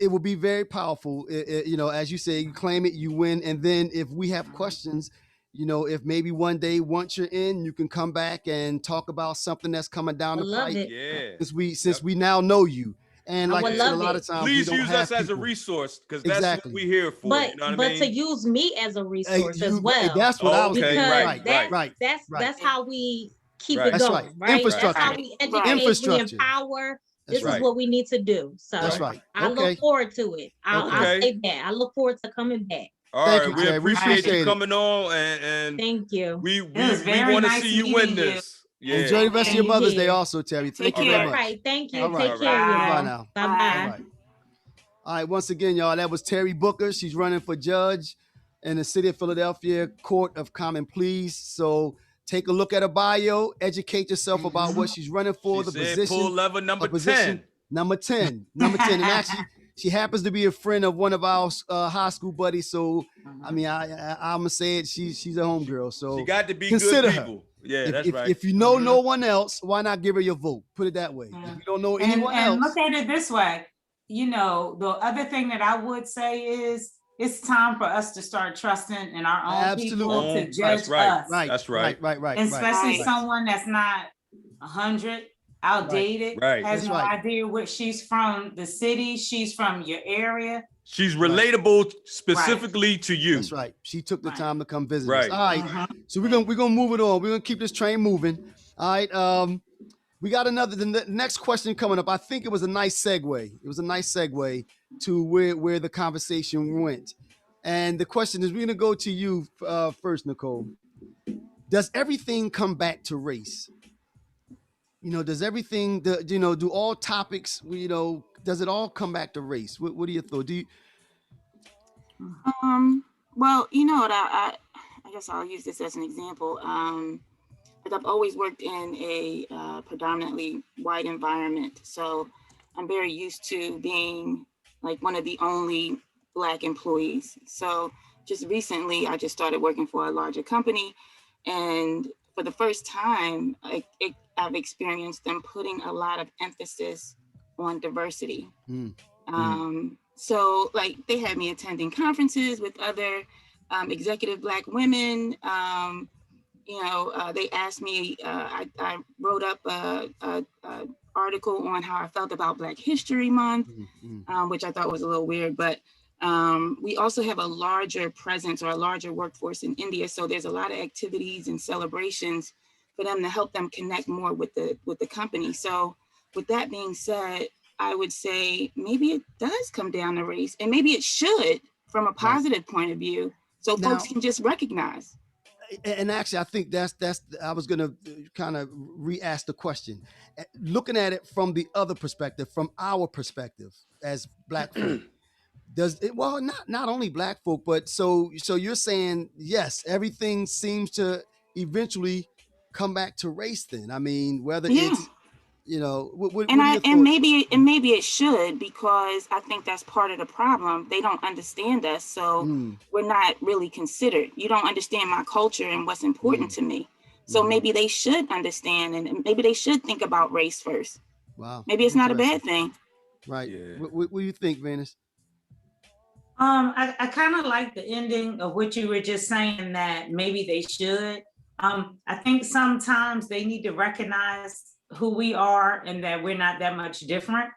will be very powerful. As you say, you claim it, you win, and then if we have questions, if maybe one day once you're in, you can come back and talk about something that's coming down the pipe. Yeah. Since we now know you. And like I said, a lot of times, please use us as a resource, because that's what we're here for. But you know what I mean? to use me as a resource as well. That's what I was saying. Right. That's how we keep it going. Right. Infrastructure. That's how we educate, we empower. This is what we need to do. So that's right. I look forward to it. I'll say that. I look forward to coming back. All right, we appreciate you coming on, and thank you. We want to see you win this. Yeah. Enjoy the rest of your Mother's Day also, Terri. Thank you very much. Right, thank you. All right. Take care, y'all. Bye now. Bye-bye. All right, once again, y'all, that was Terri Booker. She's running for judge in the city of Philadelphia Court of Common Pleas. So take a look at her bio, educate yourself about what she's running for, the position. Pull lever number 10. Number 10. And actually, she happens to be a friend of one of our high school buddies. So, I mean, I'm going to say it. She's a homegirl. So she got to be consider good people. Her. Yeah, that's right. If you know no one else, why not give her your vote? Put it that way. If you don't know anyone else. And look at it this way. The other thing that I would say is it's time for us to start trusting in our own people to judge us. Right. That's right. Right. Especially someone that's not 100, outdated, has no idea what she's from the city, she's from your area. She's relatable specifically to you. That's right. She took the time to come visit us. All right. So we're gonna move it on. We're gonna keep this train moving. All right. We got the next question coming up. I think it was a nice segue. It was a nice segue to where the conversation went. And the question is, we're gonna go to you first, Nicole. Does everything come back to race? Does everything, do all topics, does it all come back to race? What do you thought? Well, what I guess I'll use this as an example. I've always worked in a predominantly white environment, so I'm very used to being like one of the only Black employees. So just recently, I just started working for a larger company, and for the first time, I've experienced them putting a lot of emphasis on diversity. So like they had me attending conferences with other executive Black women. They asked me, I wrote up a article on how I felt about Black History Month, which I thought was a little weird, but we also have a larger presence or a larger workforce in India. So there's a lot of activities and celebrations for them to help them connect more with the company. So with that being said, I would say maybe it does come down to race, and maybe it should from a positive point of view, so folks can just recognize. And actually, I think that's I was going to kind of re-ask the question, looking at it from the other perspective, from our perspective as Black folk. Does it, well, not only Black folk, but so you're saying, yes, everything seems to eventually come back to race then. I mean, whether it's, what maybe it should, because I think that's part of the problem. They don't understand us, so we're not really considered. You don't understand my culture and what's important to me. So maybe they should understand, and maybe they should think about race first. Wow. Maybe it's not a bad thing. Right. Yeah. What do you think, Venus? I kind of like the ending of what you were just saying, that maybe they should. I think sometimes they need to recognize who we are and that we're not that much different.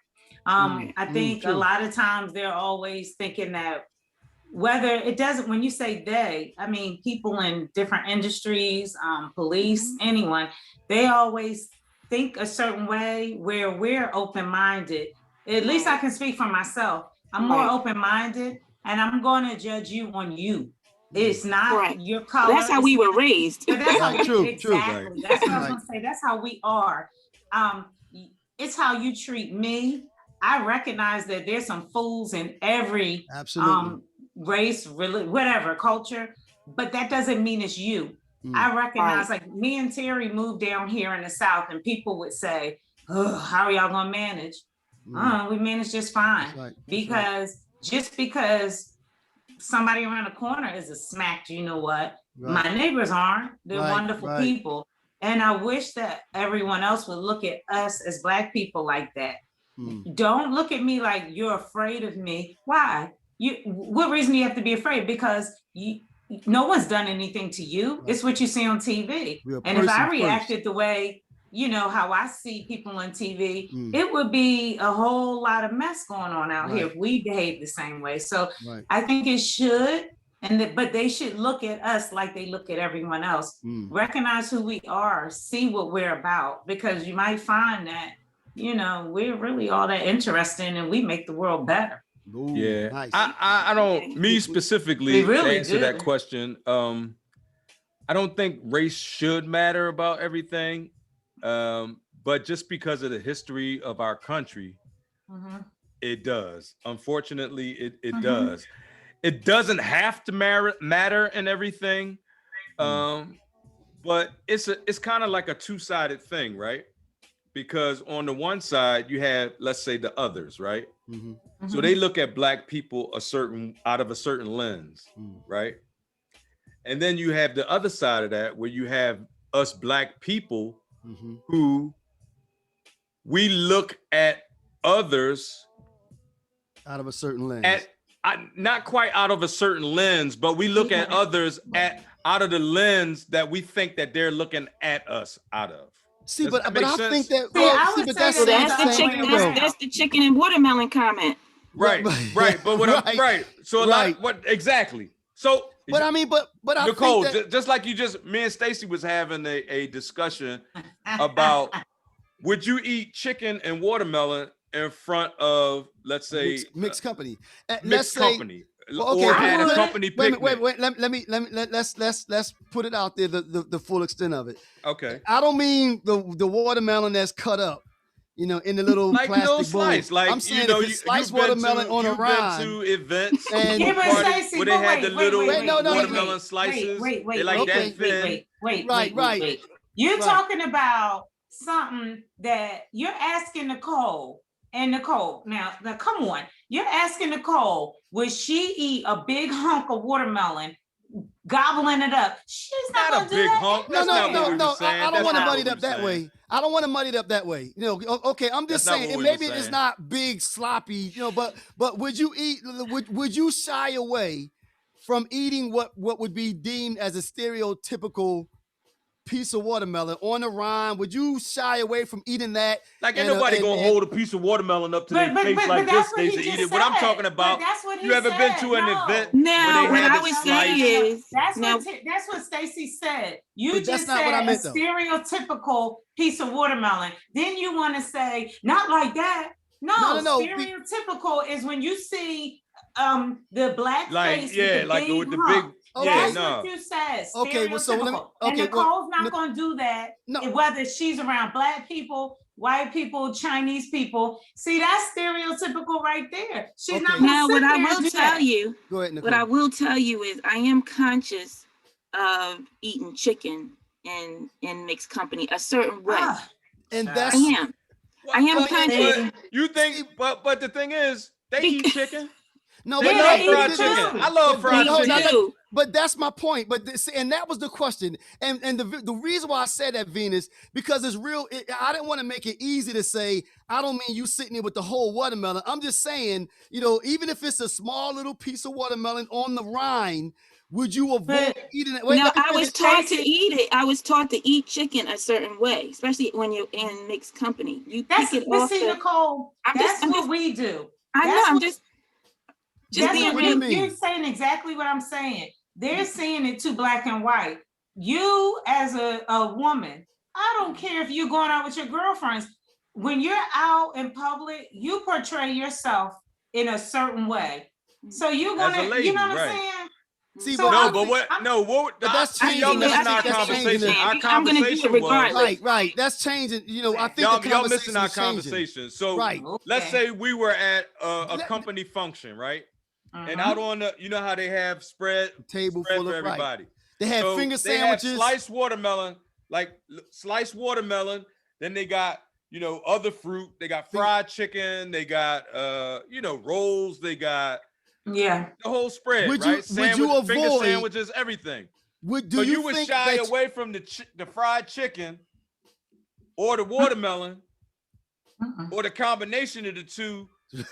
I think a lot of times they're always thinking that whether it doesn't, when you say they, I mean, people in different industries, police, anyone, they always think a certain way where we're open-minded. At least I can speak for myself. I'm more open-minded, and I'm going to judge you on you. It's not your color. That's how we were raised. That's how true. That's what I was going to say. That's how we are. It's how you treat me. I recognize that there's some fools in every race, whatever, culture, but that doesn't mean it's you. I recognize, like me and Terry moved down here in the South, and people would say, oh, how are y'all gonna manage? We manage just fine. Just because somebody around the corner is a smack, you know what? My neighbors aren't. They're wonderful people. And I wish that everyone else would look at us as Black people like that. Don't look at me like you're afraid of me. Why? What reason do you have to be afraid? Because no one's done anything to you. It's what you see on TV. And if I reacted the way, how I see people on TV, it would be a whole lot of mess going on out here if we behave the same way. So I think it should. But they should look at us like they look at everyone else. Recognize who we are, see what we're about, because you might find that, we're really all that interesting and we make the world better. Ooh, yeah, nice. I don't, me specifically, to answer that question, I don't think race should matter about everything, but just because of the history of our country, it does. Unfortunately, it does. It doesn't have to matter in everything, but it's kind of like a two-sided thing, right? Because on the one side you have, let's say, the others, right? So they look at Black people out of a certain lens, right? And then you have the other side of that, where you have us Black people who we look at others out of a certain lens. Not quite out of a certain lens, but we look at others out of the lens that we think that they're looking at us out of. See, but I think that that's the chicken and watermelon comment. Right. But exactly. So, but I mean, but I Nicole, think that, just like me and Stacey was having a discussion about, would you eat chicken and watermelon in front of, let's say, mixed company? Mixed company. Well, okay, or at a company picnic. Wait. Let's put it out there, the full extent of it. Okay. I don't mean the watermelon that's cut up, in the little like plastic slice. bowl. Like, I'm saying if it's sliced watermelon on a rind. You've been to events and where they had the little watermelon slices. Wait. They like that thin. Wait. You're talking about something that you're asking Nicole. And Nicole, now come on. You're asking Nicole, would she eat a big hunk of watermelon, gobbling it up? She's not a big hunk. No. I don't want to muddy it up that way. I don't want to muddy it up that way. Okay, I'm just saying, and maybe it's not big, sloppy, but would you eat? Would you shy away from eating what would be deemed as a stereotypical piece of watermelon on the rind? Would you shy away from eating that? Like, ain't nobody gonna hold a piece of watermelon up to their face like this, Stacey, eat it. What I'm talking about, you ever been to an event? No, what I was saying is, that's what Stacey said. You just said a stereotypical piece of watermelon. Then you want to say, not like that. No. Stereotypical is when you see the black face with the big. Okay, that's what you said. Okay, well, so and Nicole's not going to do that. No. Whether she's around black people, white people, Chinese people. See, that's stereotypical right there. She's not. Now, what I will tell you, go ahead, Nicole. What I will tell you is, I am conscious of eating chicken in mixed company a certain way, and that's I am conscious. You think, but the thing is, they eat chicken. No, they love fried chicken. I love fried chicken. But that's my point. But and that was the question. And the reason why I said that, Venus, because it's real. I didn't want to make it easy to say. I don't mean you sitting there with the whole watermelon. I'm just saying, even if it's a small little piece of watermelon on the rind, would you avoid eating it? No, I was taught to eat it. I was taught to eat chicken a certain way, especially when you're in mixed company. You pick it off. Nicole, that's what we do. I know. I'm just you're saying exactly what I'm saying. They're seeing it too black and white. You as a woman, I don't care if you're going out with your girlfriends. When you're out in public, you portray yourself in a certain way. So you're gonna, you know what I'm saying? See, so but that's changing. Y'all missing our conversation. Our conversation was right. That's changing. I think y'all missing our conversation. So let's say we were at a company function, right? And out on the, you know how they have spread table full for of everybody. They have finger sandwiches, they have sliced watermelon. Then they got other fruit. They got fried chicken. They got rolls. They got the whole spread. Would you avoid finger sandwiches? Everything. You would shy away from the fried chicken or the watermelon or the combination of the two?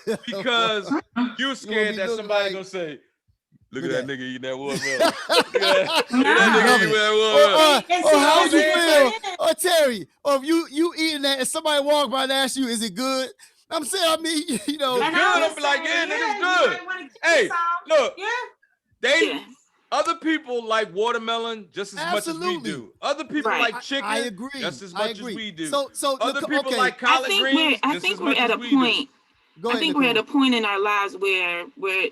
Because you're scared that somebody gonna say, "Look at that nigga eating that watermelon." Look at that nigga eating that watermelon. How would you feel, Terry? If you eating that and somebody walk by and ask you, "Is it good?" I'm saying, it's good. I'm like, yeah, nigga's good. Hey, look, other people like watermelon just as much as we do. Other people like chicken. I agree. Just as much as we do. So other people like collard greens. I think we're at a point. I think we're at a point in our lives where we're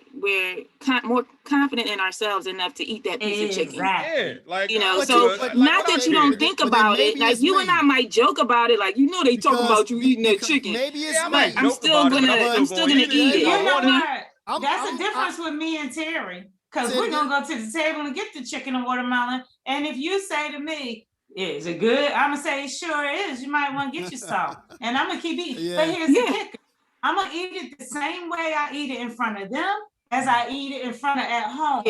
more confident in ourselves enough to eat that piece of chicken. Yeah, not that you don't think about it. Like you and I might joke about it. Like they talk about you eating that chicken. Maybe it's but I'm still gonna eat it. You know what? That's the difference with me and Terry. Because we're gonna go to the table and get the chicken and watermelon. And if you say to me, "Is it good?" I'm gonna say, "It sure is. You might want to get you some." And I'm gonna keep eating. But here's the kicker. I'm gonna eat it the same way I eat it in front of them as I eat it in front of at home.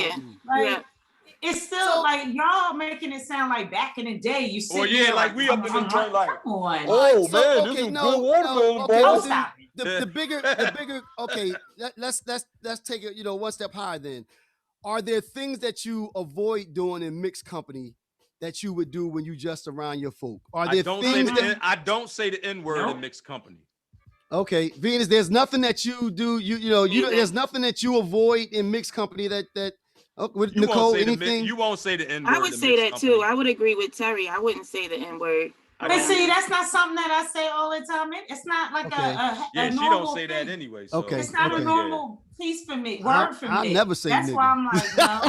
It's still like y'all making it sound like back in the day. You see, we up in the joint like, come on. Oh man, this is good watermelon, bro. The bigger. Okay, let's take it. One step higher. Then, are there things that you avoid doing in mixed company that you would do when you just around your folk? Are there things I don't say the N-word in mixed company. Okay, Venus, there's nothing that you do. There's nothing that you avoid in mixed company that with Nicole. Anything you won't say the N-word. I would say that too. I would agree with Terry. I wouldn't say the N-word. But see, that's not something that I say all the time. It's not like a she normal don't say thing. that anyway. So. Okay, it's not a normal piece for me. Word for me. I never say that's nigga. Why I'm like, no.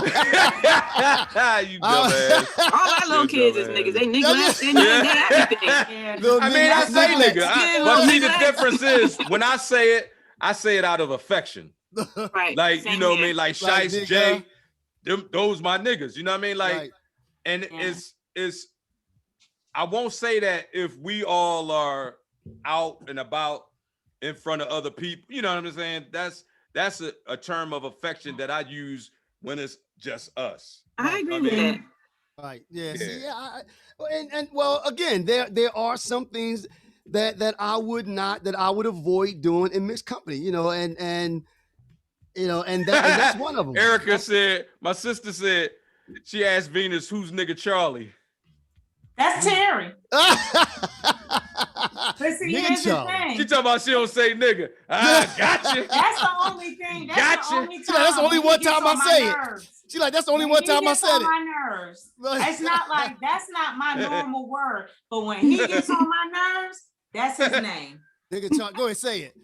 You dumbass. All our little kids is niggas. They niggas. They everything. I say nigga. But see, the difference is when I say it out of affection. Right. Like what I mean, like Shice, Jay, those my niggas. You know what I mean? Like, and it's. I won't say that if we all are out and about in front of other people. You know what I'm saying? That's a term of affection that I use when it's just us. I agree with that. Right. Yeah. See, and well, again, there are some things that I would avoid doing in mixed company. And You know, and that's one of them. Erica said, my sister said, she asked Venus, who's nigga Charlie? That's Terry. But see, here's the thing. She talking about she don't say nigga. Gotcha. That's the only thing. That's the only time. That's the only one time I say it. She's like, that's the only one time I said it. My nerves. It's not like that's not my normal word, but when he gets on my nerves, that's his name. Nigga Charlie, go ahead, say it.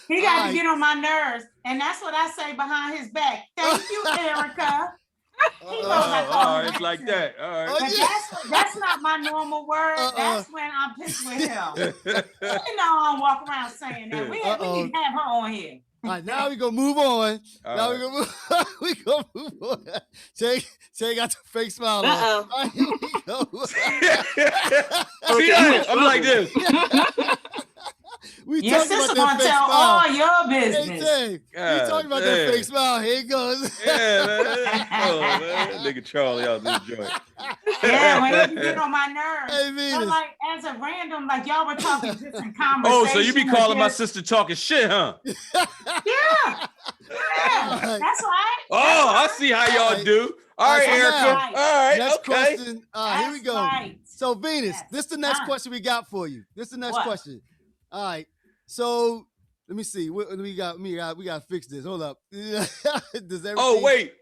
He got to get on my nerves, and that's what I say behind his back. Thank you, Erica. It's like that. All right. But that's not my normal word. That's when I'm pissed with him. You know, I don't walk around saying that. We need to have her on here. All right, now we gonna move on. We gonna move on. Tay got the fake smile on. Right, here we go. See that? I'm like this. We your sister gonna tell all your business. Hey, we talking about that fake smile. Here it goes. Yeah, man. Oh, man. Nigga Charlie out this joint. Yeah, when you get on my nerves. Hey, so like as a random, like y'all were talking just in conversation. Oh, so you be calling my sister talking shit, huh? Yeah. That's right. I see how y'all do. All right, Erica. Right. All right, next okay. question. Here we go. Right. So Venus, this is the next question we got for you. This is the next question. All right. So let me see. We got to fix this. Hold up. Oh wait,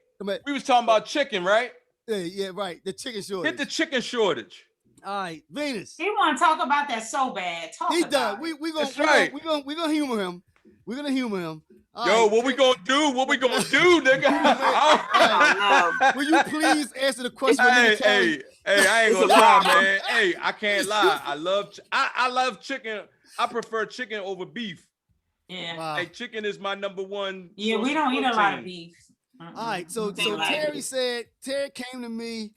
we was talking about chicken, right? Yeah, right. The chicken shortage. Hit the chicken shortage. All right, Venus. He want to talk about that so bad. He does. We gonna humor him. We're gonna humor him. Yo, what we gonna do? What we gonna do, nigga? Will you please answer the question? Hey, I ain't gonna lie, man. Hey, I can't lie. I love chicken. I prefer chicken over beef. Yeah. Wow. Hey, chicken is my number one. Yeah, we don't eat a lot of beef. All right, so Terry came to me,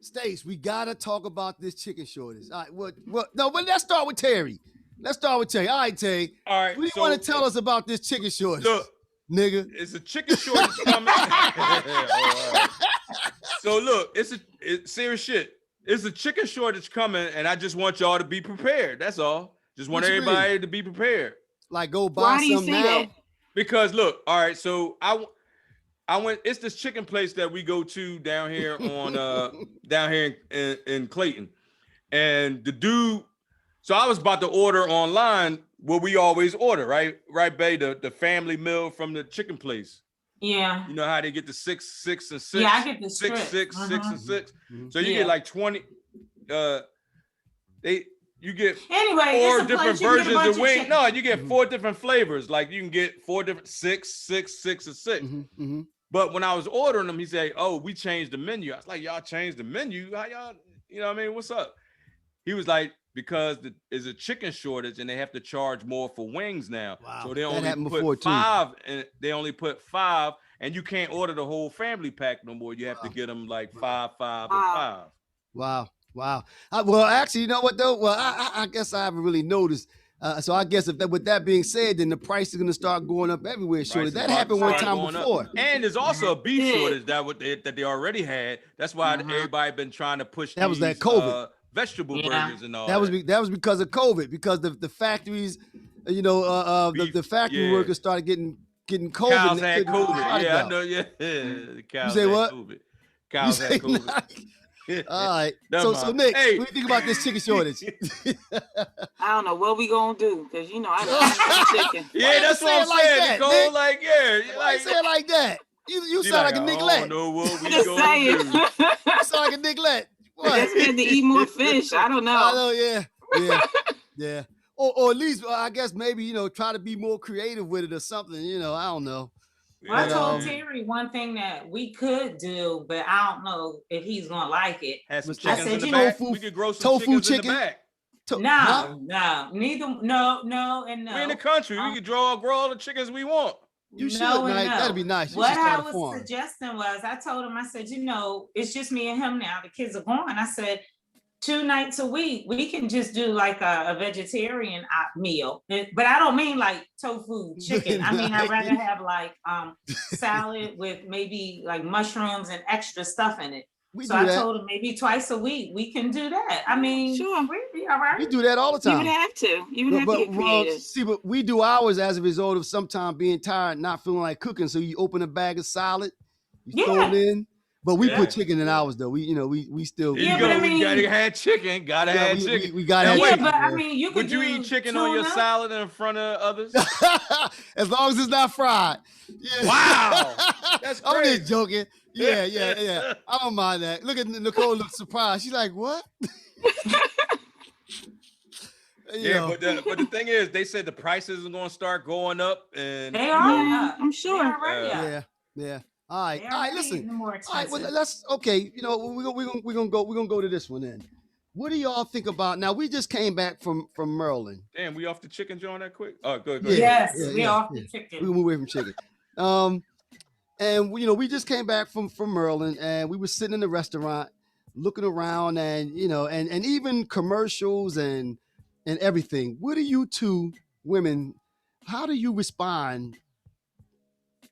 Stace, we gotta talk about this chicken shortage. All right, but let's start with Terry. All right, Terry. All right. What do you want to tell us about this chicken shortage? Look, nigga. It's a chicken shortage coming. Right. So look, it's serious shit. It's a chicken shortage coming, and I just want y'all to be prepared. That's all. Just want everybody to be prepared. Like go buy some now. That? Because look, all right. So I went. It's this chicken place that we go to down here in Clayton, and the dude. So I was about to order online what we always order, right? Right, babe? The family meal from the chicken place. Yeah. You know how they get the 6, 6, and 6. Yeah, I get the 6, 6, 6, and 6. So you get like 20. You get 4 different versions of wings. No, you get 4 different flavors. Like you can get 4 different 6, 6, 6, and 6. But when I was ordering them, he said, "Oh, we changed the menu." I was like, "Y'all changed the menu? How y'all? You know what I mean? What's up?" He was like, "Because there's a chicken shortage and they have to charge more for wings now. Wow. So they only put 5, and they only put 5, and you can't order the whole family pack no more. You have to get them like 5, 5, and 5." Wow. Well, actually, you know what though? Well, I guess I haven't really noticed. So I guess with that being said, then the price is going to start going up everywhere. Shortage. That happened one time before. And there's also a beef shortage that they already had. That's why everybody been trying to push. That was that COVID. Vegetable burgers and all that was because of COVID, because the factories, the factory workers started getting COVID. Cows had COVID. Yeah, I know. Yeah, the cows you say what? COVID. Cows had COVID. All right. So Nick, what do you think about this chicken shortage? I don't know what we gonna do, because I don't chicken. Yeah, that's what I'm saying, Nicole. Like, why say it like that? You sound like a niglet. I don't know what we gonna do. You sound like a niglet. I just had to eat more fish. I don't know. I know, yeah. Or at least, I guess maybe, try to be more creative with it or something, I don't know. Well, I told Terry one thing that we could do, but I don't know if he's going to like it. Have some chickens in the back. We could grow some chickens in the back. No. We're in the country. We could grow all the chickens we want. You should. That'd be nice. What I was suggesting was, I told him, I said, it's just me and him now. The kids are gone. I said, 2 nights a week, we can just do like a vegetarian meal. But I don't mean like tofu chicken. I mean, I'd rather have like salad with maybe like mushrooms and extra stuff in it. So I told him maybe twice a week we can do that. I mean, sure, we'd be all right. We do that all the time. You would have to. You would have to get creative. See, but we do ours as a result of sometimes being tired, not feeling like cooking. So you open a bag of salad, you throw it in. But we put chicken in ours though. We still. But I mean, you gotta have chicken. Gotta have chicken. We gotta have chicken. But I mean, you could. Would you eat chicken on your salad in front of others? As long as it's not fried. Yeah. Wow, that's crazy. I'm just joking. Yeah. I don't mind that. Look at Nicole, look surprised. She's like, "What?" But the thing is, they said the prices are going to start going up, and they are. I'm sure. Yeah. All right. Listen. All right. Well, let's. Okay. We're gonna go to this one then. What do y'all think about? Now we just came back from Maryland. Damn, we off the chicken joint that quick? Oh, good. Yes, we off the chicken. We move away from chicken. And we just came back from Maryland, and we were sitting in the restaurant, looking around, and and even commercials and everything. What do you two women? How do you respond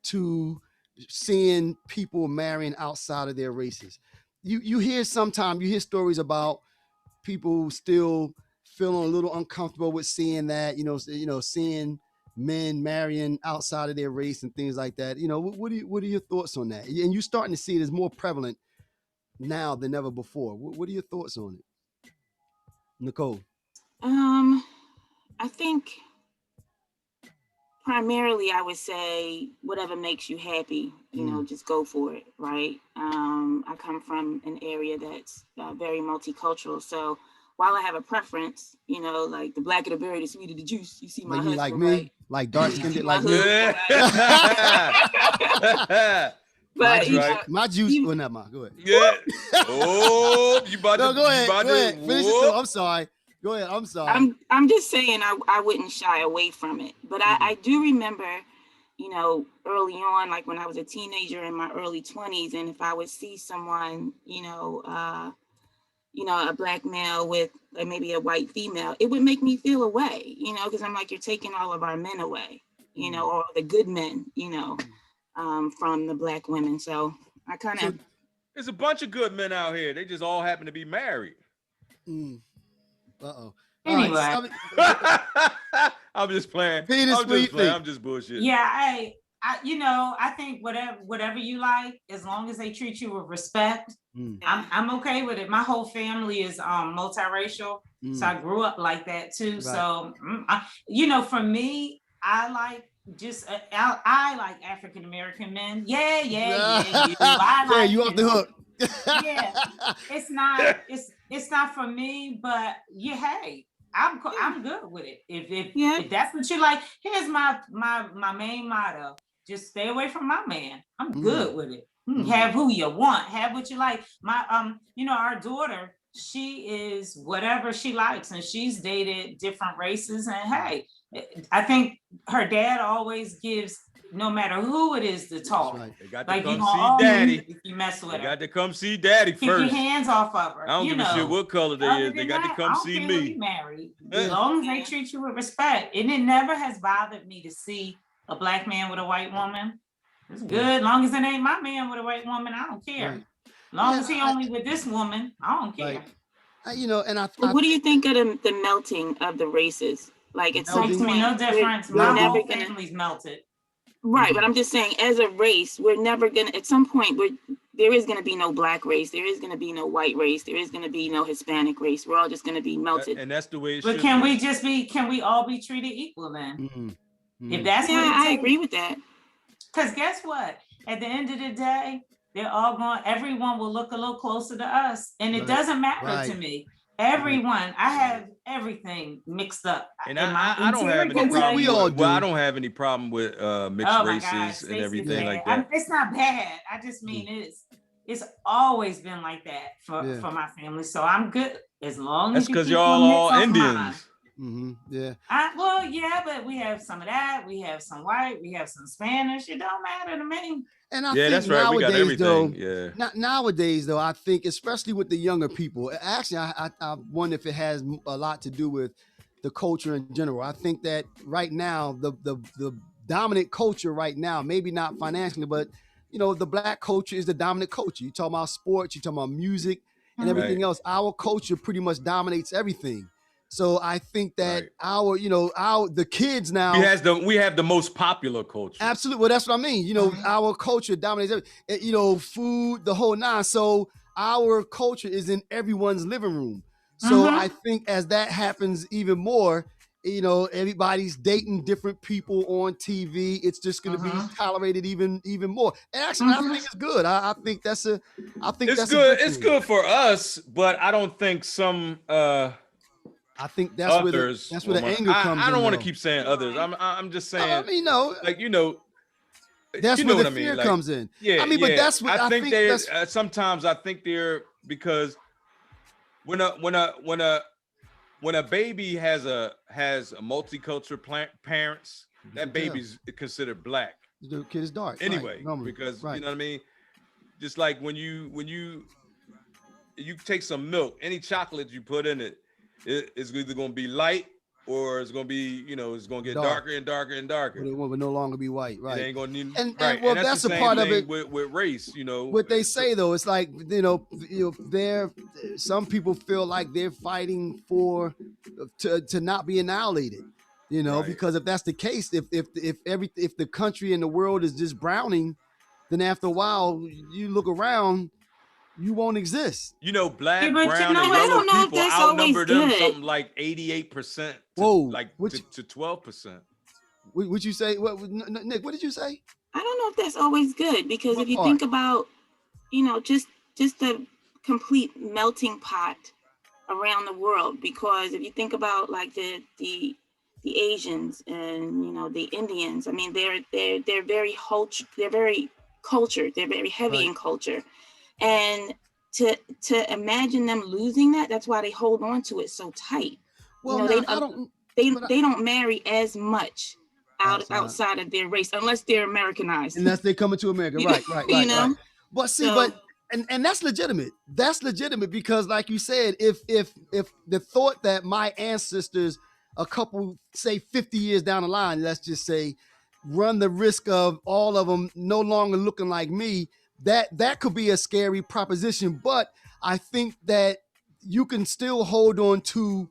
to seeing people marrying outside of their races? You hear stories about people still feeling a little uncomfortable with seeing that, seeing men marrying outside of their race and things like that. What are your thoughts on that? And you're starting to see it as more prevalent now than ever before. What are your thoughts on it, Nicole? I think primarily I would say whatever makes you happy, just go for it, right? I come from an area that's very multicultural, so while I have a preference, like the blacker the berry, the sweeter the juice. You see my husband, like me, right? like dark skinned, like me. But my juice. Well, never mind. Go ahead. Yeah. Oh, you about to? Go ahead. Finish it. I'm sorry. Go ahead. I'm sorry. I'm just saying I wouldn't shy away from it, but I do remember, early on, like when I was a teenager in my early 20s, and if I would see someone, a black male with maybe a white female, it would make me feel away, because I'm like, you're taking all of our men away, or the good men, from the black women. So I kind of. There's a bunch of good men out here. They just all happen to be married. Uh-oh. Anyway. Right, I'm just playing. I'm just bullshit. Yeah, I think whatever you like, as long as they treat you with respect, I'm okay with it. My whole family is multiracial, so I grew up like that too. Right. So, for me, I like I like African American men. Yeah. You off the hook. Yeah, it's not for me, but hey, I'm good with it. If that's what you like, here's my main motto: just stay away from my man. I'm good with it. Have who you want, have what you like. My our daughter, she is whatever she likes, and she's dated different races. And hey, I think her dad always gives, no matter who it is, to talk. Right. They got to come see daddy. If you mess with her, got to come see daddy first. Keep your hands off of her. I don't give a shit what color they is. They got to come see me. Married, as long as they treat you with respect. And it never has bothered me to see a black man with a white woman. It's good. As long as it ain't my man with a white woman, I don't care. Right. As long as he only with this woman, I don't care. What do you think of the melting of the races? Like, it's makes me no difference. My whole family's melted. Right, but I'm just saying, as a race, we're never gonna. At some point, there is gonna be no black race. There is gonna be no white race. There is gonna be no Hispanic race. We're all just gonna be melted. And that's the way it should be. But can we all be treated equal then? If that's what I agree with that. Because guess what? At the end of the day, everyone will look a little closer to us. And it doesn't matter to me. Everyone, I have everything mixed up. And I don't have any problem. I don't have any problem with mixed races and everything like that. It's not bad. I just mean it's always been like that for my family. So I'm good as long as. That's because y'all all Indians. Yeah. But we have some of that. We have some white. We have some Spanish. It don't matter to me. And I think that's right. We got everything. Nowadays, though, I think, especially with the younger people, actually, I wonder if it has a lot to do with the culture in general. I think that right now, the dominant culture right now, maybe not financially, but the black culture is the dominant culture. You talk about sports, you talk about music and everything else. Our culture pretty much dominates everything. So I think that the kids now we have the most popular culture. Absolutely. Well, that's what I mean. Our culture dominates everything. Food, the whole nine. So our culture is in everyone's living room. So I think as that happens even more, everybody's dating different people on TV. It's just going to be tolerated even more. And actually, I think it's good. I think that's good. It's good for us, but I don't think some. I think that's others where the anger comes in. I don't want to keep saying others. I'm just saying. That's where the fear comes in. Yeah, but that's what I think they're. Sometimes I think they're because when a baby has a multicultural parents, that baby's considered black. The kid is dark anyway, because you know what I mean. Just like when you take some milk, any chocolate you put in it. It's either going to be light or it's going to be, it's going to get darker and darker and darker. But it will no longer be white, right? It ain't going to need. And that's a part of it with race, What they say though, it's like some people feel like they're fighting to not be annihilated, because if that's the case, if the country and the world is just browning, then after a while you look around. You won't exist. Black, brown, and yellow people outnumber them something like 88%. To 12%. Would you say? Nick, what did you say? I don't know if that's always good because if you think about, just the complete melting pot around the world. Because if you think about like the Asians and the Indians, I mean they're very cultured. They're very heavy in culture. And to imagine them losing that's why they hold on to it so tight. Well, they don't marry as much outside of their race unless they're Americanized. Unless they come into America, right. But see, and that's legitimate. That's legitimate because, like you said, if the thought that my ancestors, a couple, say 50 years down the line, let's just say, run the risk of all of them no longer looking like me. That could be a scary proposition, but I think that you can still hold on to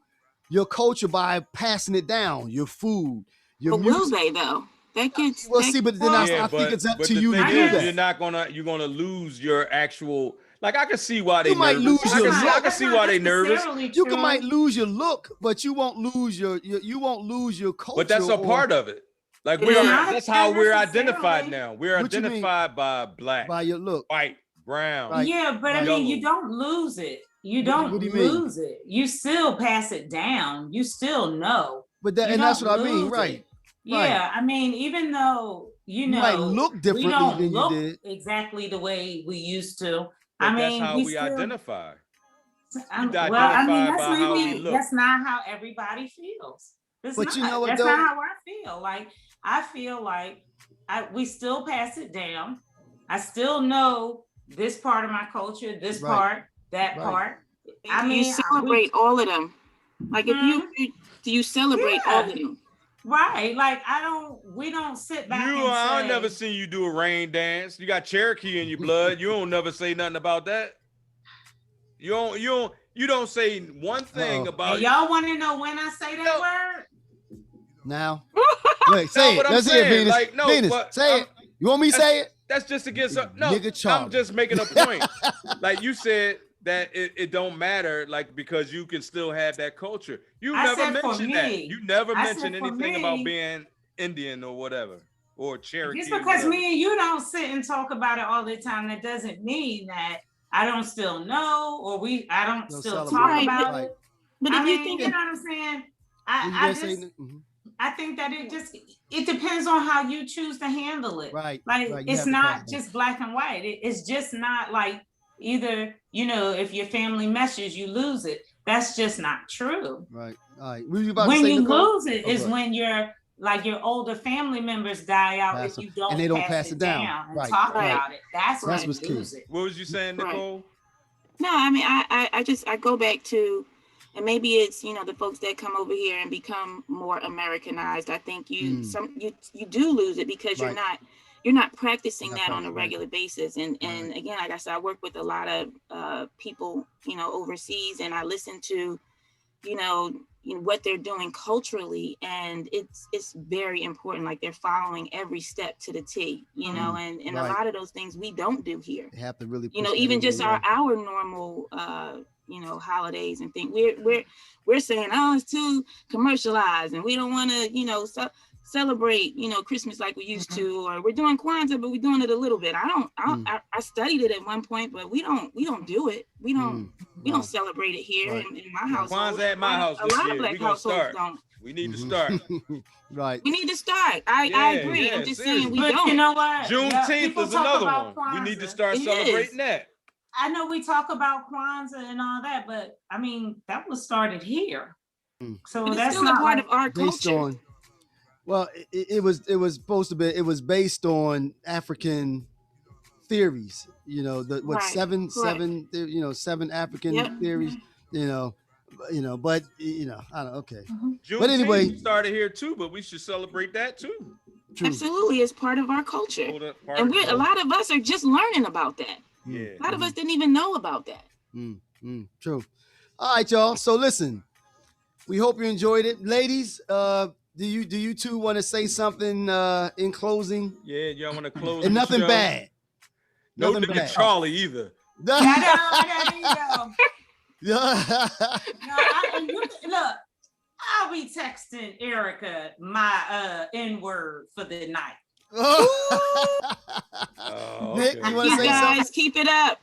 your culture by passing it down, your food, your music. Will they though? That gets but then I think it's up to you to do that. You're gonna lose your actual. Like I can see why they might lose your look. I can see why they nervous. You might lose your look, but you won't lose your culture. But that's a part of it. Like that's how we're identified now. We're identified by black, by your look, white, brown. Right. Yeah, but I mean, you don't lose it. You don't lose it. You still pass it down. You still know. But that's what I mean, right? Yeah, I mean, even though you might look differently than you did, exactly the way we used to. But that's how we identify. That's not how everybody feels. That's not how I feel. Like I feel like we still pass it down. I still know this part of my culture, this part, that part. I mean, you celebrate all of them. Like if you celebrate all of them. Right. Like we don't sit back and say. I've never seen you do a rain dance. You got Cherokee in your blood. You don't never say nothing about that. You don't say one thing about. Y'all want to know when I say that word? Now, wait, say it. Let's hear it, Venus. Like, no, Venus, say it. You want me to say it? That's just to get some. No, I'm just making a point. Like you said that it don't matter, like because you can still have that culture. You never mentioned that. You never mentioned anything about being Indian or whatever or Cherokee. Just because me and you don't sit and talk about it all the time, that doesn't mean that I don't still know or I don't still talk about it. But if you think, you know what I'm saying? I think that it depends on how you choose to handle it. Right. Like it's not just black and white. It's just not like either, if your family meshes, you lose it. That's just not true. Right. All right. When you lose it is when your older family members die out if you don't, pass it down and talk about it. That's when you lose it. What was you saying, Nicole? Right. No, I mean, I go back to, and maybe it's, the folks that come over here and become more Americanized. I think you do lose it because you're not you're not practicing that on a regular basis. And again, like I said, I work with a lot of people, you know, overseas, and I listen to, you know, what they're doing culturally, and it's very important. Like they're following every step to the T, you know, and a lot of those things we don't do here. They have to really, you know, even just our normal, you know, holidays and things. We're saying, oh, it's too commercialized, and we don't want to, you know, celebrate, you know, Christmas like we used to, or we're doing Kwanzaa, but we're doing it a little bit. I studied it at one point, but we don't do it. We don't celebrate it here in my house. Kwanzaa at my house this year. We gonna start. We need to start. Right. We need to start. I agree. I'm just saying we don't. You know what? Juneteenth is another one. Kwanzaa. We need to start celebrating that. I know we talk about Kwanzaa and all that, but I mean, that was started here. So but that's still not a part of our culture. Well, it was supposed to be. It was based on African theories. You know, seven African theories. You know, but you know, I don't. Okay. But anyway, started here too, but we should celebrate that too. True. Absolutely, it's part of our culture, and a lot of us are just learning about that. Yeah. A lot of us didn't even know about that. True. All right, y'all. So listen, we hope you enjoyed it, ladies. Do you two want to say something in closing? Yeah, y'all want to close? And nothing bad. No nigga Charlie either. Look, I'll be texting Erica my N-word for the night. Nick, you want to say guys, something? Keep it up.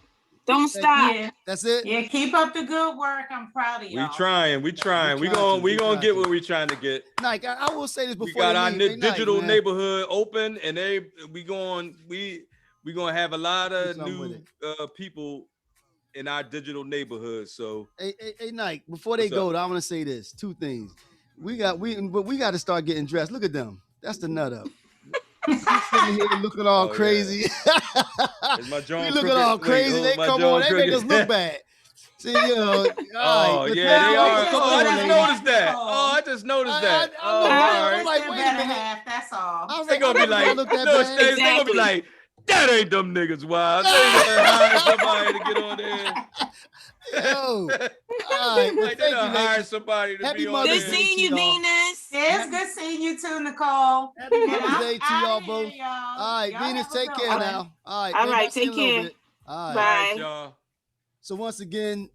Don't stop. Yeah. That's it. Yeah, keep up the good work. I'm proud of y'all. We trying. We gonna get what we trying to get. Nike, I will say this before. We got our digital neighborhood open, and we gonna have a lot of new people in our digital neighborhood. So hey Nike, before they go, I want to say this. Two things. We got to start getting dressed. Look at them. That's the nut up. Sitting here looking all crazy. My we looking all crazy. They come on, they make us look bad. See, you know. Oh, yeah, they are. Oh, I just noticed that. I just noticed that. I'm like, wait a minute. That's all. They gonna be like, they gonna be like, that ain't them niggas wild. They gonna hire somebody to get on there. Yo, all right. Well, like they done hired somebody to be on there. Good seeing you, Venus. Yeah, it's good seeing you too, Nicole. Happy Mother's Day to y'all both. Y'all. All right, Venus, take care now. All right, take care. All right. Bye. Y'all. So once again,